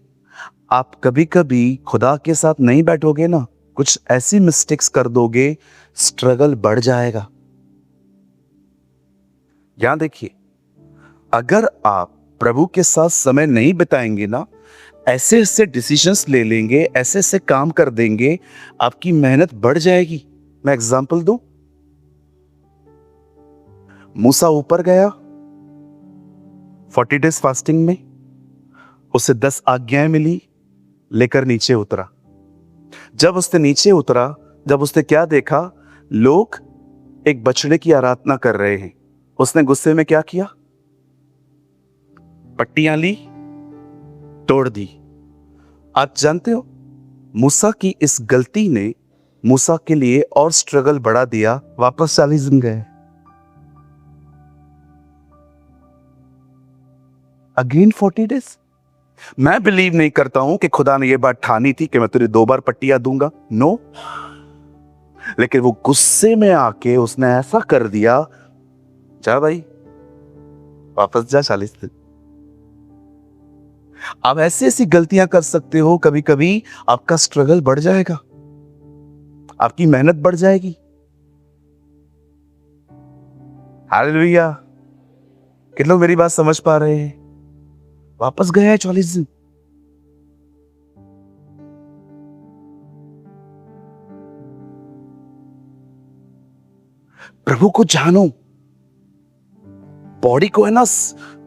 आप कभी कभी खुदा के साथ नहीं बैठोगे ना, कुछ ऐसी मिस्टेक्स कर दोगे, स्ट्रगल बढ़ जाएगा। यहां देखिए, अगर आप प्रभु के साथ समय नहीं बिताएंगे ना, ऐसे ऐसे डिसीजंस ले लेंगे, ऐसे ऐसे काम कर देंगे, आपकी मेहनत बढ़ जाएगी। मैं एग्जांपल दूं, मूसा ऊपर गया 40 डेज फास्टिंग में, उसे 10 आज्ञाएं मिली, लेकर नीचे उतरा। जब उसने नीचे उतरा, जब उसने क्या देखा, लोग एक बछड़े की आराधना कर रहे हैं, उसने गुस्से में क्या किया, पट्टियां ली, तोड़ दी। आप जानते हो, मूसा की इस गलती ने मूसा के लिए और स्ट्रगल बढ़ा दिया। वापस 40 दिन गए, अगेन 40 डेज। मैं बिलीव नहीं करता हूं कि खुदा ने यह बात ठानी थी कि मैं तुझे 2 बार पट्टियां दूंगा, नो। लेकिन वो गुस्से में आके उसने ऐसा कर दिया, जा भाई वापस जा 40 दिन। आप ऐसी ऐसी गलतियां कर सकते हो, कभी कभी आपका स्ट्रगल बढ़ जाएगा, आपकी मेहनत बढ़ जाएगी। हालेलुया। कितने लोग मेरी बात समझ पा रहे हैं? वापस गया है 40 दिन। प्रभु को जानो, बॉडी को है ना,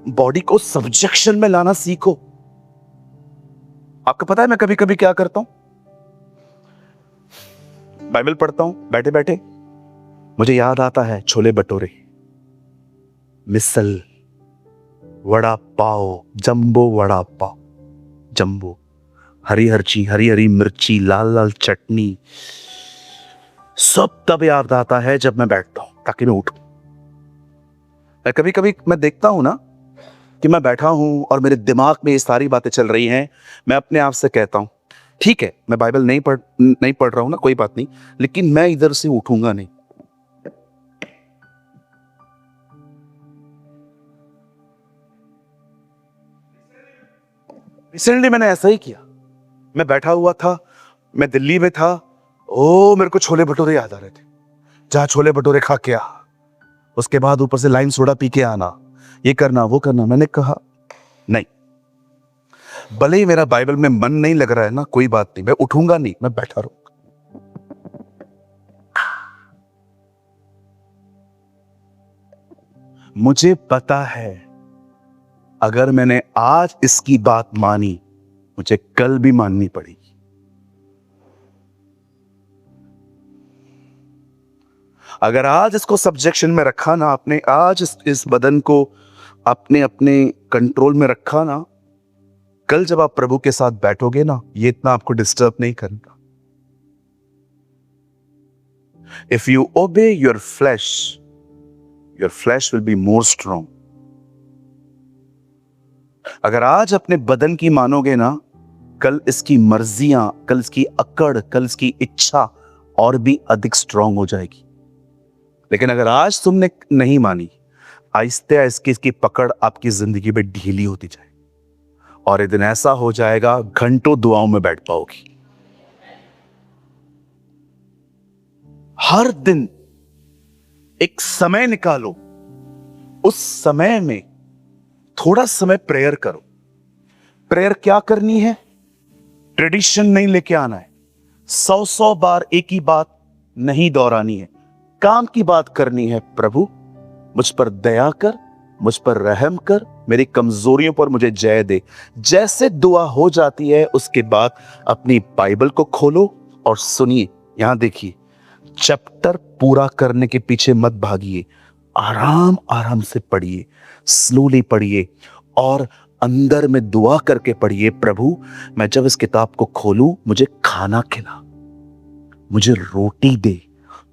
बॉडी को सब्जेक्शन में लाना सीखो। आपको पता है मैं कभी कभी क्या करता हूं, बाइबल पढ़ता हूं बैठे बैठे, मुझे याद आता है छोले भटूरे, मिसल, वड़ा पाव, जंबो वड़ा पाव, जंबो, हरी हरी मिर्ची, लाल लाल चटनी, सब तब याद आता है जब मैं बैठता हूं, ताकि मैं उठूं। कभी कभी मैं देखता हूं ना, कि मैं बैठा हूं और मेरे दिमाग में ये सारी बातें चल रही हैं, मैं अपने आप से कहता हूं ठीक है, मैं बाइबल नहीं पढ़ रहा हूं ना, कोई बात नहीं, लेकिन मैं इधर से उठूंगा नहीं। रिसेंटली मैंने ऐसा ही किया। मैं बैठा हुआ था, मैं दिल्ली में था, मेरे को छोले भटूरे याद आ रहे थे, जा छोले भटूरे खा के आ, उसके बाद ऊपर से लाइम सोडा पी के आना, ये करना वो करना। मैंने कहा नहीं, भले ही मेरा बाइबल में मन नहीं लग रहा है ना, कोई बात नहीं, मैं उठूंगा नहीं, मैं बैठा रहूंगा। मुझे पता है अगर मैंने आज इसकी बात मानी, मुझे कल भी माननी पड़ेगी। अगर आज इसको सब्जेक्शन में रखा ना, आपने आज इस बदन को अपने कंट्रोल में रखा ना, कल जब आप प्रभु के साथ बैठोगे ना, ये इतना आपको डिस्टर्ब नहीं करेगा। इफ यू ओबे your flash will be more strong. अगर आज अपने बदन की मानोगे ना, कल इसकी मर्जियां, कल इसकी अकड़, कल इसकी इच्छा और भी अधिक स्ट्रॉन्ग हो जाएगी। लेकिन अगर आज तुमने नहीं मानी, आहिस्ते आहिस्ते इसकी पकड़ आपकी जिंदगी में ढीली होती जाए, और एक दिन ऐसा हो जाएगा घंटों दुआओं में बैठ पाओगी। हर दिन एक समय निकालो, उस समय में थोड़ा समय प्रेयर करो। प्रेयर क्या करनी है? ट्रेडिशन नहीं लेके आना है, 100 बार एक ही बात नहीं दोहरानी है, काम की बात करनी है। प्रभु मुझ पर दया कर, मुझ पर रहम कर, मेरी कमजोरियों पर मुझे जय दे। जैसे दुआ हो जाती है, उसके बाद अपनी बाइबल को खोलो और सुनिए। यहां देखिए, चैप्टर पूरा करने के पीछे मत भागिए, आराम आराम से पढ़िए, स्लोली पढ़िए और अंदर में दुआ करके पढ़िए। प्रभु मैं जब इस किताब को खोलूं, मुझे खाना खिला, मुझे रोटी दे।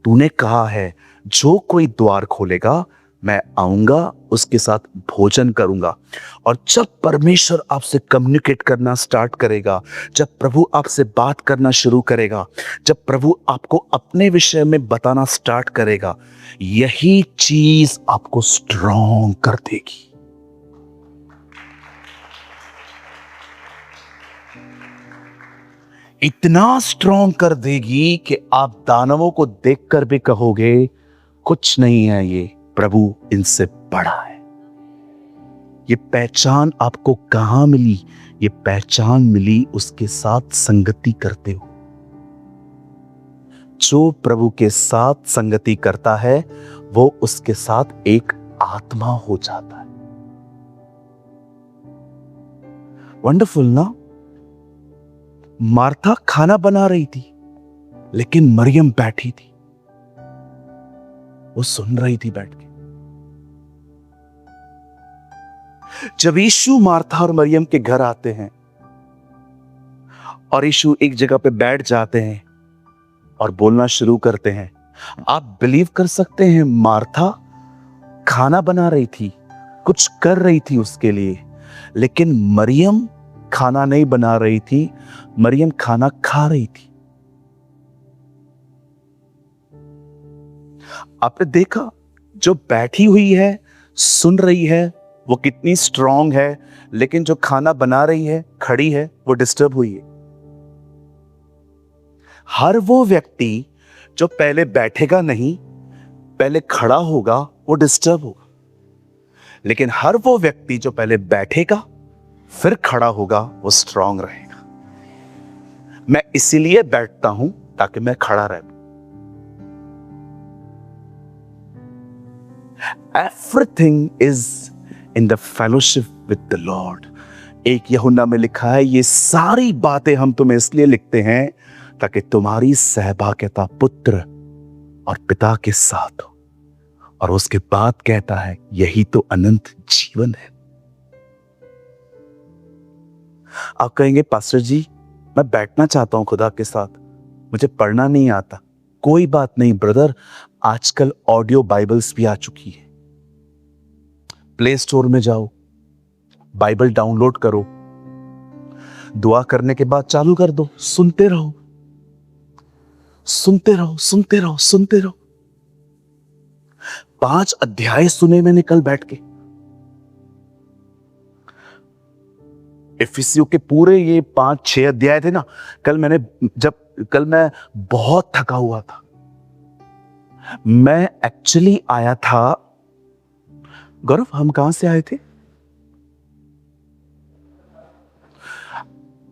तूने कहा है जो कोई द्वार खोलेगा मैं आऊंगा, उसके साथ भोजन करूंगा। और जब परमेश्वर आपसे कम्युनिकेट करना स्टार्ट करेगा, जब प्रभु आपसे बात करना शुरू करेगा, जब प्रभु आपको अपने विषय में बताना स्टार्ट करेगा, यही चीज आपको स्ट्रॉन्ग कर देगी। इतना स्ट्रॉन्ग कर देगी कि आप दानवों को देखकर भी कहोगे कुछ नहीं है ये, प्रभु इनसे बड़ा है। ये पहचान आपको कहां मिली? ये पहचान मिली उसके साथ संगति करते हो। जो प्रभु के साथ संगति करता है वो उसके साथ एक आत्मा हो जाता है। वंडरफुल ना? मार्था खाना बना रही थी, लेकिन मरियम बैठी थी, वो सुन रही थी बैठ के। जब यीशु मार्था और मरियम के घर आते हैं और यीशु एक जगह पे बैठ जाते हैं और बोलना शुरू करते हैं, आप बिलीव कर सकते हैं मार्था खाना बना रही थी, कुछ कर रही थी उसके लिए, लेकिन मरियम खाना नहीं बना रही थी, मरियम खाना खा रही थी। आपने देखा, जो बैठी हुई है सुन रही है वो कितनी स्ट्रांग है, लेकिन जो खाना बना रही है खड़ी है वो डिस्टर्ब हुई है। हर वो व्यक्ति जो पहले बैठेगा नहीं, पहले खड़ा होगा, वो डिस्टर्ब होगा। लेकिन हर वो व्यक्ति जो पहले बैठेगा फिर खड़ा होगा, वो स्ट्रांग रहेगा। मैं इसीलिए बैठता हूं ताकि मैं खड़ा रह। Everything is in the fellowship with the Lord। एक यूहन्ना में लिखा है, ये सारी बातें हम तुम्हें इसलिए लिखते हैं ताकि तुम्हारी सहभागिता पुत्र और पिता के साथ हो। और उसके बाद कहता है, यही तो अनंत जीवन है। आप कहेंगे पास्टर जी मैं बैठना चाहता हूं खुदा के साथ, मुझे पढ़ना नहीं आता। कोई बात नहीं ब्रदर, आजकल ऑडियो बाइबल्स भी आ चुकी है। प्ले स्टोर में जाओ, बाइबल डाउनलोड करो, दुआ करने के बाद चालू कर दो, सुनते रहो, सुनते रहो, सुनते रहो, सुनते रहो। 5 अध्याय सुने मैंने कल बैठ के। इफिसियों के पूरे ये 5-6 अध्याय थे ना। कल मैं बहुत थका हुआ था। मैं एक्चुअली आया था, गौरव हम कहां से आए थे?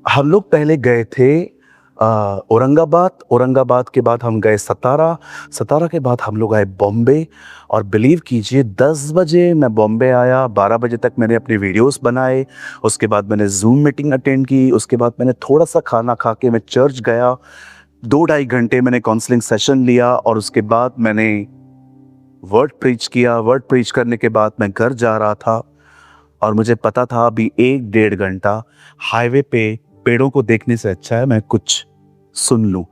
हम लोग पहले गए थे औरंगाबाद के बाद हम गए सतारा के बाद हम लोग आए बॉम्बे। और बिलीव कीजिए 10 बजे मैं बॉम्बे आया, 12 बजे तक मैंने अपने वीडियोस बनाए, उसके बाद मैंने जूम मीटिंग अटेंड की, उसके बाद मैंने थोड़ा सा खाना खा के मैं चर्च गया, 2-2.5 घंटे मैंने काउंसलिंग सेशन लिया, और उसके बाद मैंने वर्ड प्रीच किया। वर्ड प्रीच करने के बाद मैं घर जा रहा था और मुझे पता था अभी 1-1.5 घंटा हाईवे पे पेड़ों को देखने से अच्छा है मैं कुछ सुन लूं।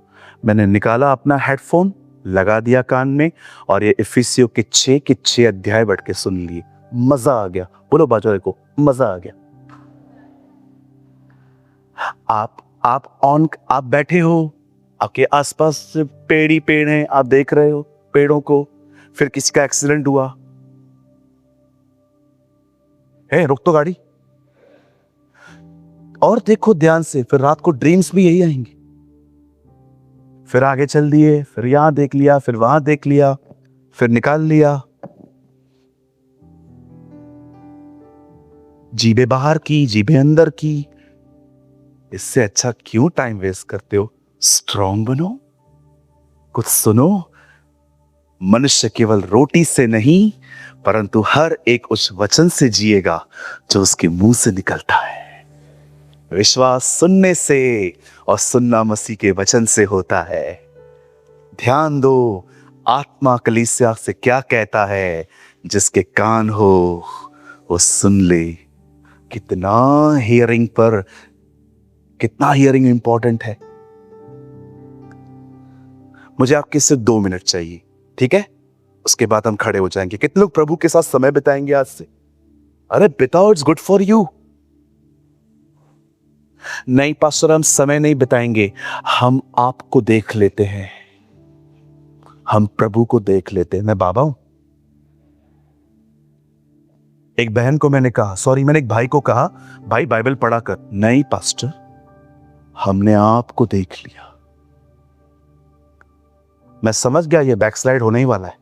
मैंने निकाला अपना हेडफोन, लगा दिया कान में, और ये इफिसियों के 6 अध्याय बैठ के सुन लिए। मजा आ गया। बोलो बाजू को, मजा आ गया। आप बैठे हो, आपके आसपास पेड़ ही पेड़ हैं, आप देख रहे हो पेड़ों को, फिर किसी का एक्सीडेंट हुआ है, रोक तो गाड़ी और देखो ध्यान से, फिर रात को ड्रीम्स भी यही आएंगे। फिर आगे चल दिए, फिर यहां देख लिया, फिर वहां देख लिया, फिर निकाल लिया, जीभे बाहर की, जीभे अंदर की। इससे अच्छा क्यों टाइम वेस्ट करते हो? स्ट्रांग बनो, कुछ सुनो। मनुष्य केवल रोटी से नहीं परंतु हर एक उस वचन से जिएगा जो उसके मुंह से निकलता है। विश्वास सुनने से और सुनना मसीह के वचन से होता है। ध्यान दो, आत्मा कलीसिया से क्या कहता है? जिसके कान हो वो सुन ले। कितना हियरिंग इंपॉर्टेंट है। मुझे आपके सिर्फ 2 मिनट चाहिए, ठीक है? उसके बाद हम खड़े हो जाएंगे। कितने लोग प्रभु के साथ समय बिताएंगे आज से? अरे बिताओ, इट्स गुड फॉर यू। नहीं पास्टर, हम समय नहीं बिताएंगे, हम आपको देख लेते हैं, हम प्रभु को देख लेते हैं। मैं बाबा हूं। एक बहन को मैंने एक भाई को कहा, भाई बाइबल पढ़ा कर। नहीं पास्टर, हमने आपको देख लिया। मैं समझ गया ये बैकस्लाइड होने ही वाला है।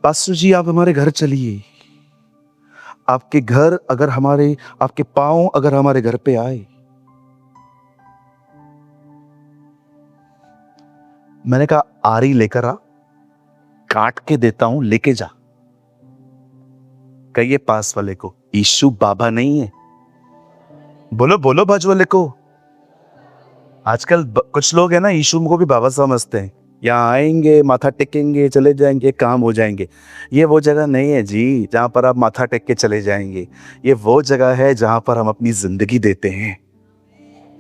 पास्टर जी आप हमारे घर चलिए। आपके पांव अगर हमारे घर पे आए, मैंने कहा आरी लेकर आ, काट के देता हूं, लेके जा। कहिए पास वाले को, यीशु बाबा नहीं है। बोलो बोलो बाजू वाले को। आजकल कुछ लोग हैं ना, यीशु को भी बाबा समझते हैं। यहाँ आएंगे, माथा टेकेंगे, चले जाएंगे, काम हो जाएंगे। ये वो जगह नहीं है जी जहां पर आप माथा टेक के चले जाएंगे। ये वो जगह है जहां पर हम अपनी जिंदगी देते हैं।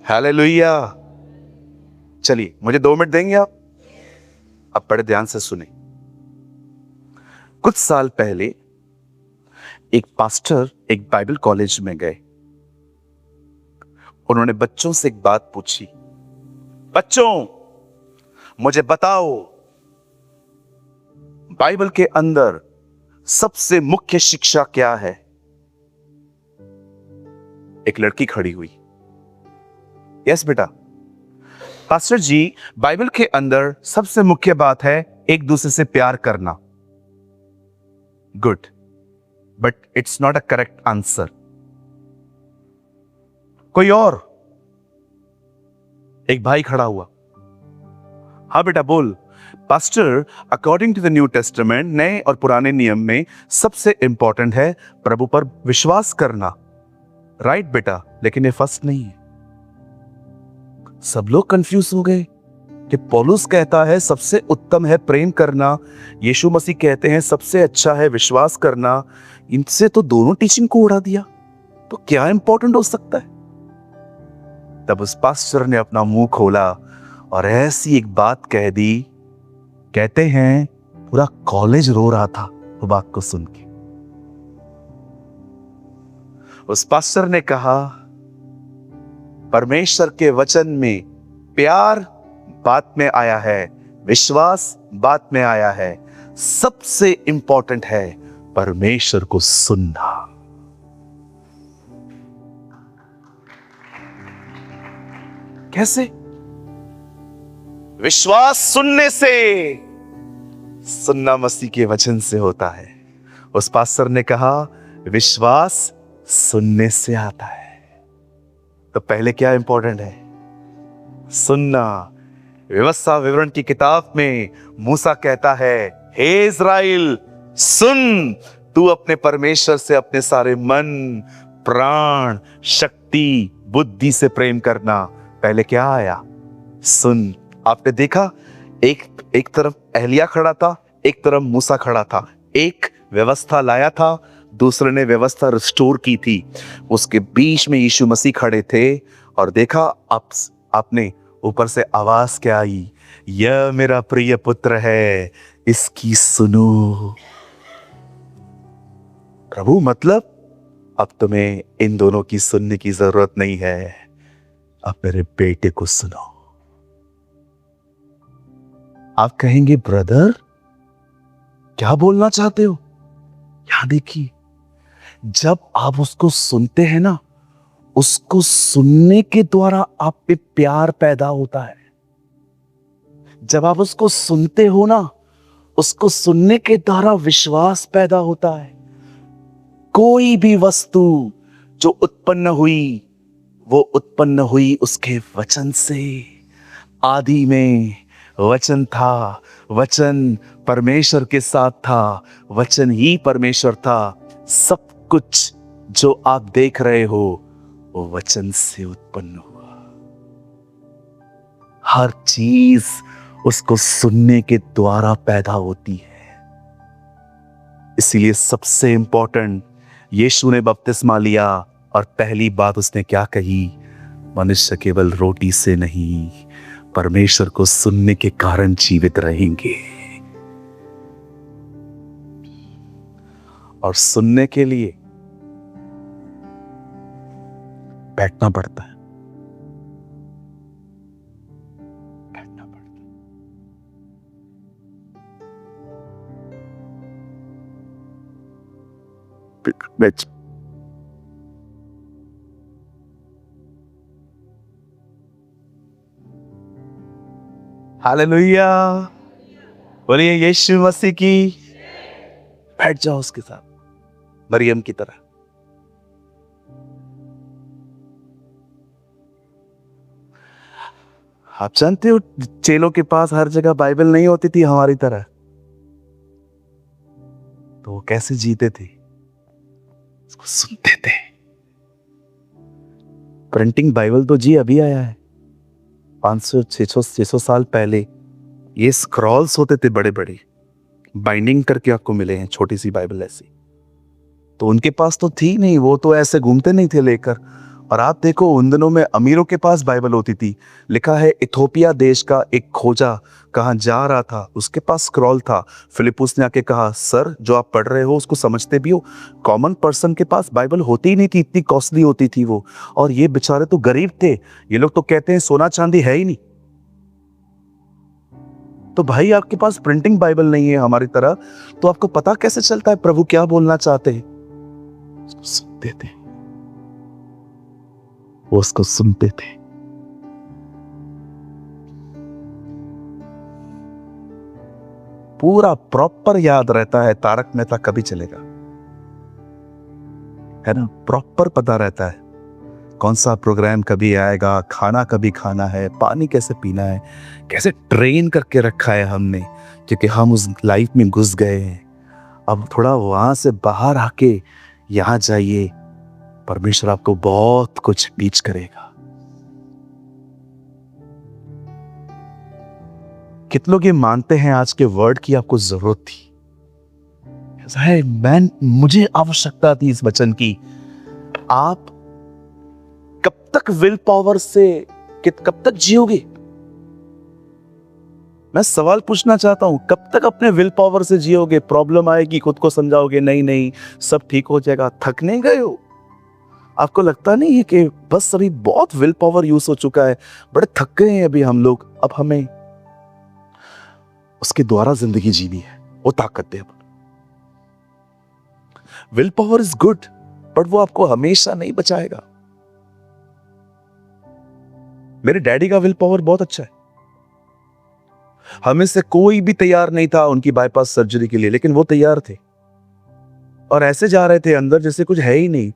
हालेलुया। चलिए, मुझे 2 मिनट देंगे आप? अब बड़े ध्यान से सुने। कुछ साल पहले एक पास्टर एक बाइबल कॉलेज में गए। उन्होंने बच्चों से एक बात पूछी, बच्चों मुझे बताओ, बाइबल के अंदर सबसे मुख्य शिक्षा क्या है? एक लड़की खड़ी हुई। यस बेटा। पास्टर जी, बाइबल के अंदर सबसे मुख्य बात है एक दूसरे से प्यार करना। Good, but it's not a correct answer. कोई और? एक भाई खड़ा हुआ। हाँ बेटा बोल। Pastor, according to the New Testament, नए और पुराने नियम में सबसे इंपॉर्टेंट है प्रभु पर विश्वास करना। राइट बेटा, लेकिन ये फर्स्ट नहीं है। सब लोग कंफ्यूज हो गए कि पौलुस कहता है सबसे उत्तम है प्रेम करना, यीशु मसीह कहते हैं सबसे अच्छा है विश्वास करना। इनसे तो दोनों टीचिंग को उड़ा दिया, तो क्या इंपॉर्टेंट हो सकता है? तब उस पास्टर ने अपना मुंह खोला और ऐसी एक बात कह दी, कहते हैं पूरा कॉलेज रो रहा था। वो बात को सुन के। उस पास्टर ने कहा, परमेश्वर के वचन में प्यार बात में आया है, विश्वास बात में आया है, सबसे इंपॉर्टेंट है परमेश्वर को सुनना। कैसे? विश्वास सुनने से, सुनना मसीह के वचन से होता है। उस पास्टर ने कहा विश्वास सुनने से आता है। तो पहले क्या इंपॉर्टेंट है? सुनना। व्यवस्था विवरण की किताब में मूसा कहता है, हे इज़राइल सुन, तू अपने परमेश्वर से अपने सारे मन, प्राण, शक्ति, बुद्धि से प्रेम करना। पहले क्या आया? सुन। आपने देखा, एक तरफ एलिया खड़ा था, एक तरफ मूसा खड़ा था। एक व्यवस्था लाया था, दूसरे ने व्यवस्था रिस्टोर की थी। उसके बीच में यीशु मसीह खड़े थे और देखा आपने ऊपर से आवाज क्या आई? यह मेरा प्रिय पुत्र है, इसकी सुनो। प्रभु मतलब अब तुम्हें इन दोनों की सुनने की जरूरत नहीं है, अब मेरे बेटे को सुनो। आप कहेंगे ब्रदर क्या बोलना चाहते हो? यहां देखिए, जब आप उसको सुनते हैं ना, उसको सुनने के द्वारा आप पे प्यार पैदा होता है। जब आप उसको सुनते हो ना, उसको सुनने के द्वारा विश्वास पैदा होता है। कोई भी वस्तु जो उत्पन्न हुई, वो उत्पन्न हुई उसके वचन से। आदि में वचन था, वचन परमेश्वर के साथ था, वचन ही परमेश्वर था। सब कुछ जो आप देख रहे हो वो वचन से उत्पन्न हुआ। हर चीज उसको सुनने के द्वारा पैदा होती है। इसीलिए सबसे इंपॉर्टेंट, यीशु ने बपतिस्मा लिया और पहली बात उसने क्या कही? मनुष्य केवल रोटी से नहीं, परमेश्वर को सुनने के कारण जीवित रहेंगे। और सुनने के लिए बैठना पड़ता है, बैठना पड़ता है। हालेलुया, बोलिए यीशु मसीह की। बैठ जाओ उसके साथ मरियम की तरह। आप जानते हो चेलों के पास हर जगह बाइबल नहीं होती थी हमारी तरह, तो वो कैसे जीते थे? उसको सुनते थे। प्रिंटिंग बाइबल तो जी अभी आया है, 500-600 साल पहले ये स्क्रॉल्स होते थे बड़े बड़े, बाइंडिंग करके आपको मिले हैं, छोटी सी बाइबल ऐसी। तो उनके पास तो थी नहीं, वो तो ऐसे घूमते नहीं थे लेकर। और आप देखो उन दिनों में अमीरों के पास बाइबल होती थी। लिखा है इथोपिया देश का एक खोजा कहां जा रहा था, उसके पास स्क्रॉल था। फिलिपुस ने आके कहा, सर जो आप पढ़ रहे हो उसको समझते भी हो? कॉमन पर्सन के पास बाइबल होती ही नहीं थी, इतनी कॉस्टली होती थी वो। और ये बेचारे तो गरीब थे, ये लोग तो कहते हैं सोना चांदी है ही नहीं। तो भाई आपके पास प्रिंटिंग बाइबल नहीं है हमारी तरह, तो आपको पता कैसे चलता है प्रभु क्या बोलना चाहते हैं? उसको सुनते थे, वो उसको सुनते थे। पूरा प्रॉपर याद रहता है, तारक मेहता कभी चलेगा, है ना? प्रॉपर पता रहता है कौन सा प्रोग्राम कभी आएगा, खाना कभी खाना है, पानी कैसे पीना है, कैसे ट्रेन करके रखा है हमने, क्योंकि हम उस लाइफ में घुस गए हैं। अब थोड़ा वहां से बाहर आके यहां जाइए, परमेश्वर आपको बहुत कुछ टीच करेगा। कितने लोग ये मानते हैं आज के वर्ड की आपको जरूरत थी? ऐसा है, मुझे आवश्यकता थी इस वचन की। आप कब तक विल पावर से कब तक जियोगे? मैं सवाल पूछना चाहता हूं, कब तक अपने विल पावर से जियोगे? प्रॉब्लम आएगी, खुद को समझाओगे नहीं नहीं सब ठीक हो जाएगा। थक नहीं गए हो? आपको लगता नहीं है कि बस अभी बहुत विल पावर यूज हो चुका है, बड़े थक गए हैं अभी हम लोग, अब हमें उसके द्वारा जिंदगी जीनी है, वो ताकत दे। Will power is good, but वो आपको हमेशा नहीं बचाएगा। मेरे डैडी का विल पावर बहुत अच्छा है। हमें से कोई भी तैयार नहीं था उनकी बाईपास सर्जरी के लिए, लेकिन वो तैयार थे और ऐसे जा रहे थे अंदर जैसे कुछ है ही नहीं।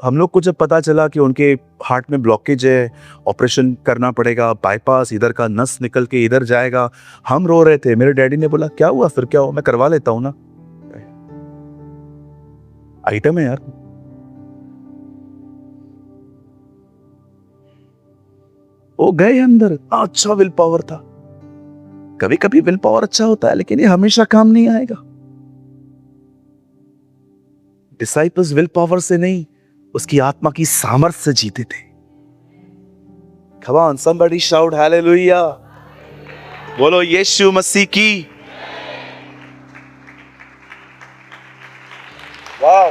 हम लोग को जब पता चला कि उनके हार्ट में ब्लॉकेज है, ऑपरेशन करना पड़ेगा, बाईपास, इधर का नस निकल के इधर जाएगा, हम रो रहे थे। मेरे डैडी ने बोला क्या हुआ? फिर क्या हुआ? मैं करवा लेता हूं ना, आइटम है यार। वो गए अंदर, अच्छा विल पावर था। कभी कभी विल पावर अच्छा होता है, लेकिन ये हमेशा काम नहीं आएगा। डिसाइपल्स विल पावर से नहीं, उसकी आत्मा की सामर्थ्य से जीते थे। Come on, somebody shout hallelujah. बोलो यीशु मसीह की। वाह,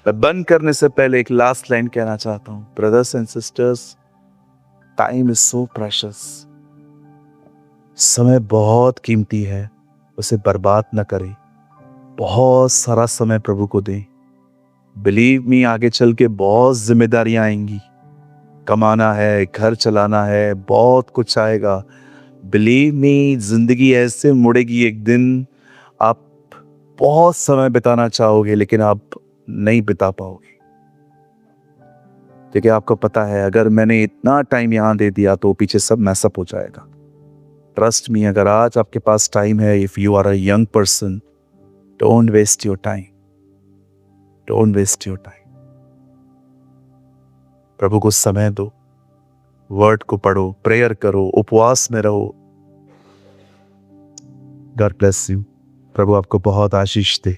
मैं बंद करने से पहले एक लास्ट लाइन कहना चाहता हूं। Brothers and sisters, time is so precious. समय बहुत कीमती है, उसे बर्बाद न करें। बहुत सारा समय प्रभु को दें। बिलीव मी, आगे चल के बहुत जिम्मेदारियां आएंगी। कमाना है, घर चलाना है, बहुत कुछ आएगा। बिलीव मी, जिंदगी ऐसे मुड़ेगी एक दिन, आप बहुत समय बिताना चाहोगे लेकिन आप नहीं बिता पाओगे, क्योंकि आपको पता है अगर मैंने इतना टाइम यहां दे दिया तो पीछे सब मैसअप हो जाएगा। ट्रस्ट मी, अगर आज आपके पास टाइम है, if you are a young person, don't waste your time, don't waste your time. प्रभु को समय दो, वर्ड को पढ़ो, प्रेयर करो, उपवास में रहो। God bless you. प्रभु आपको बहुत आशीष दे।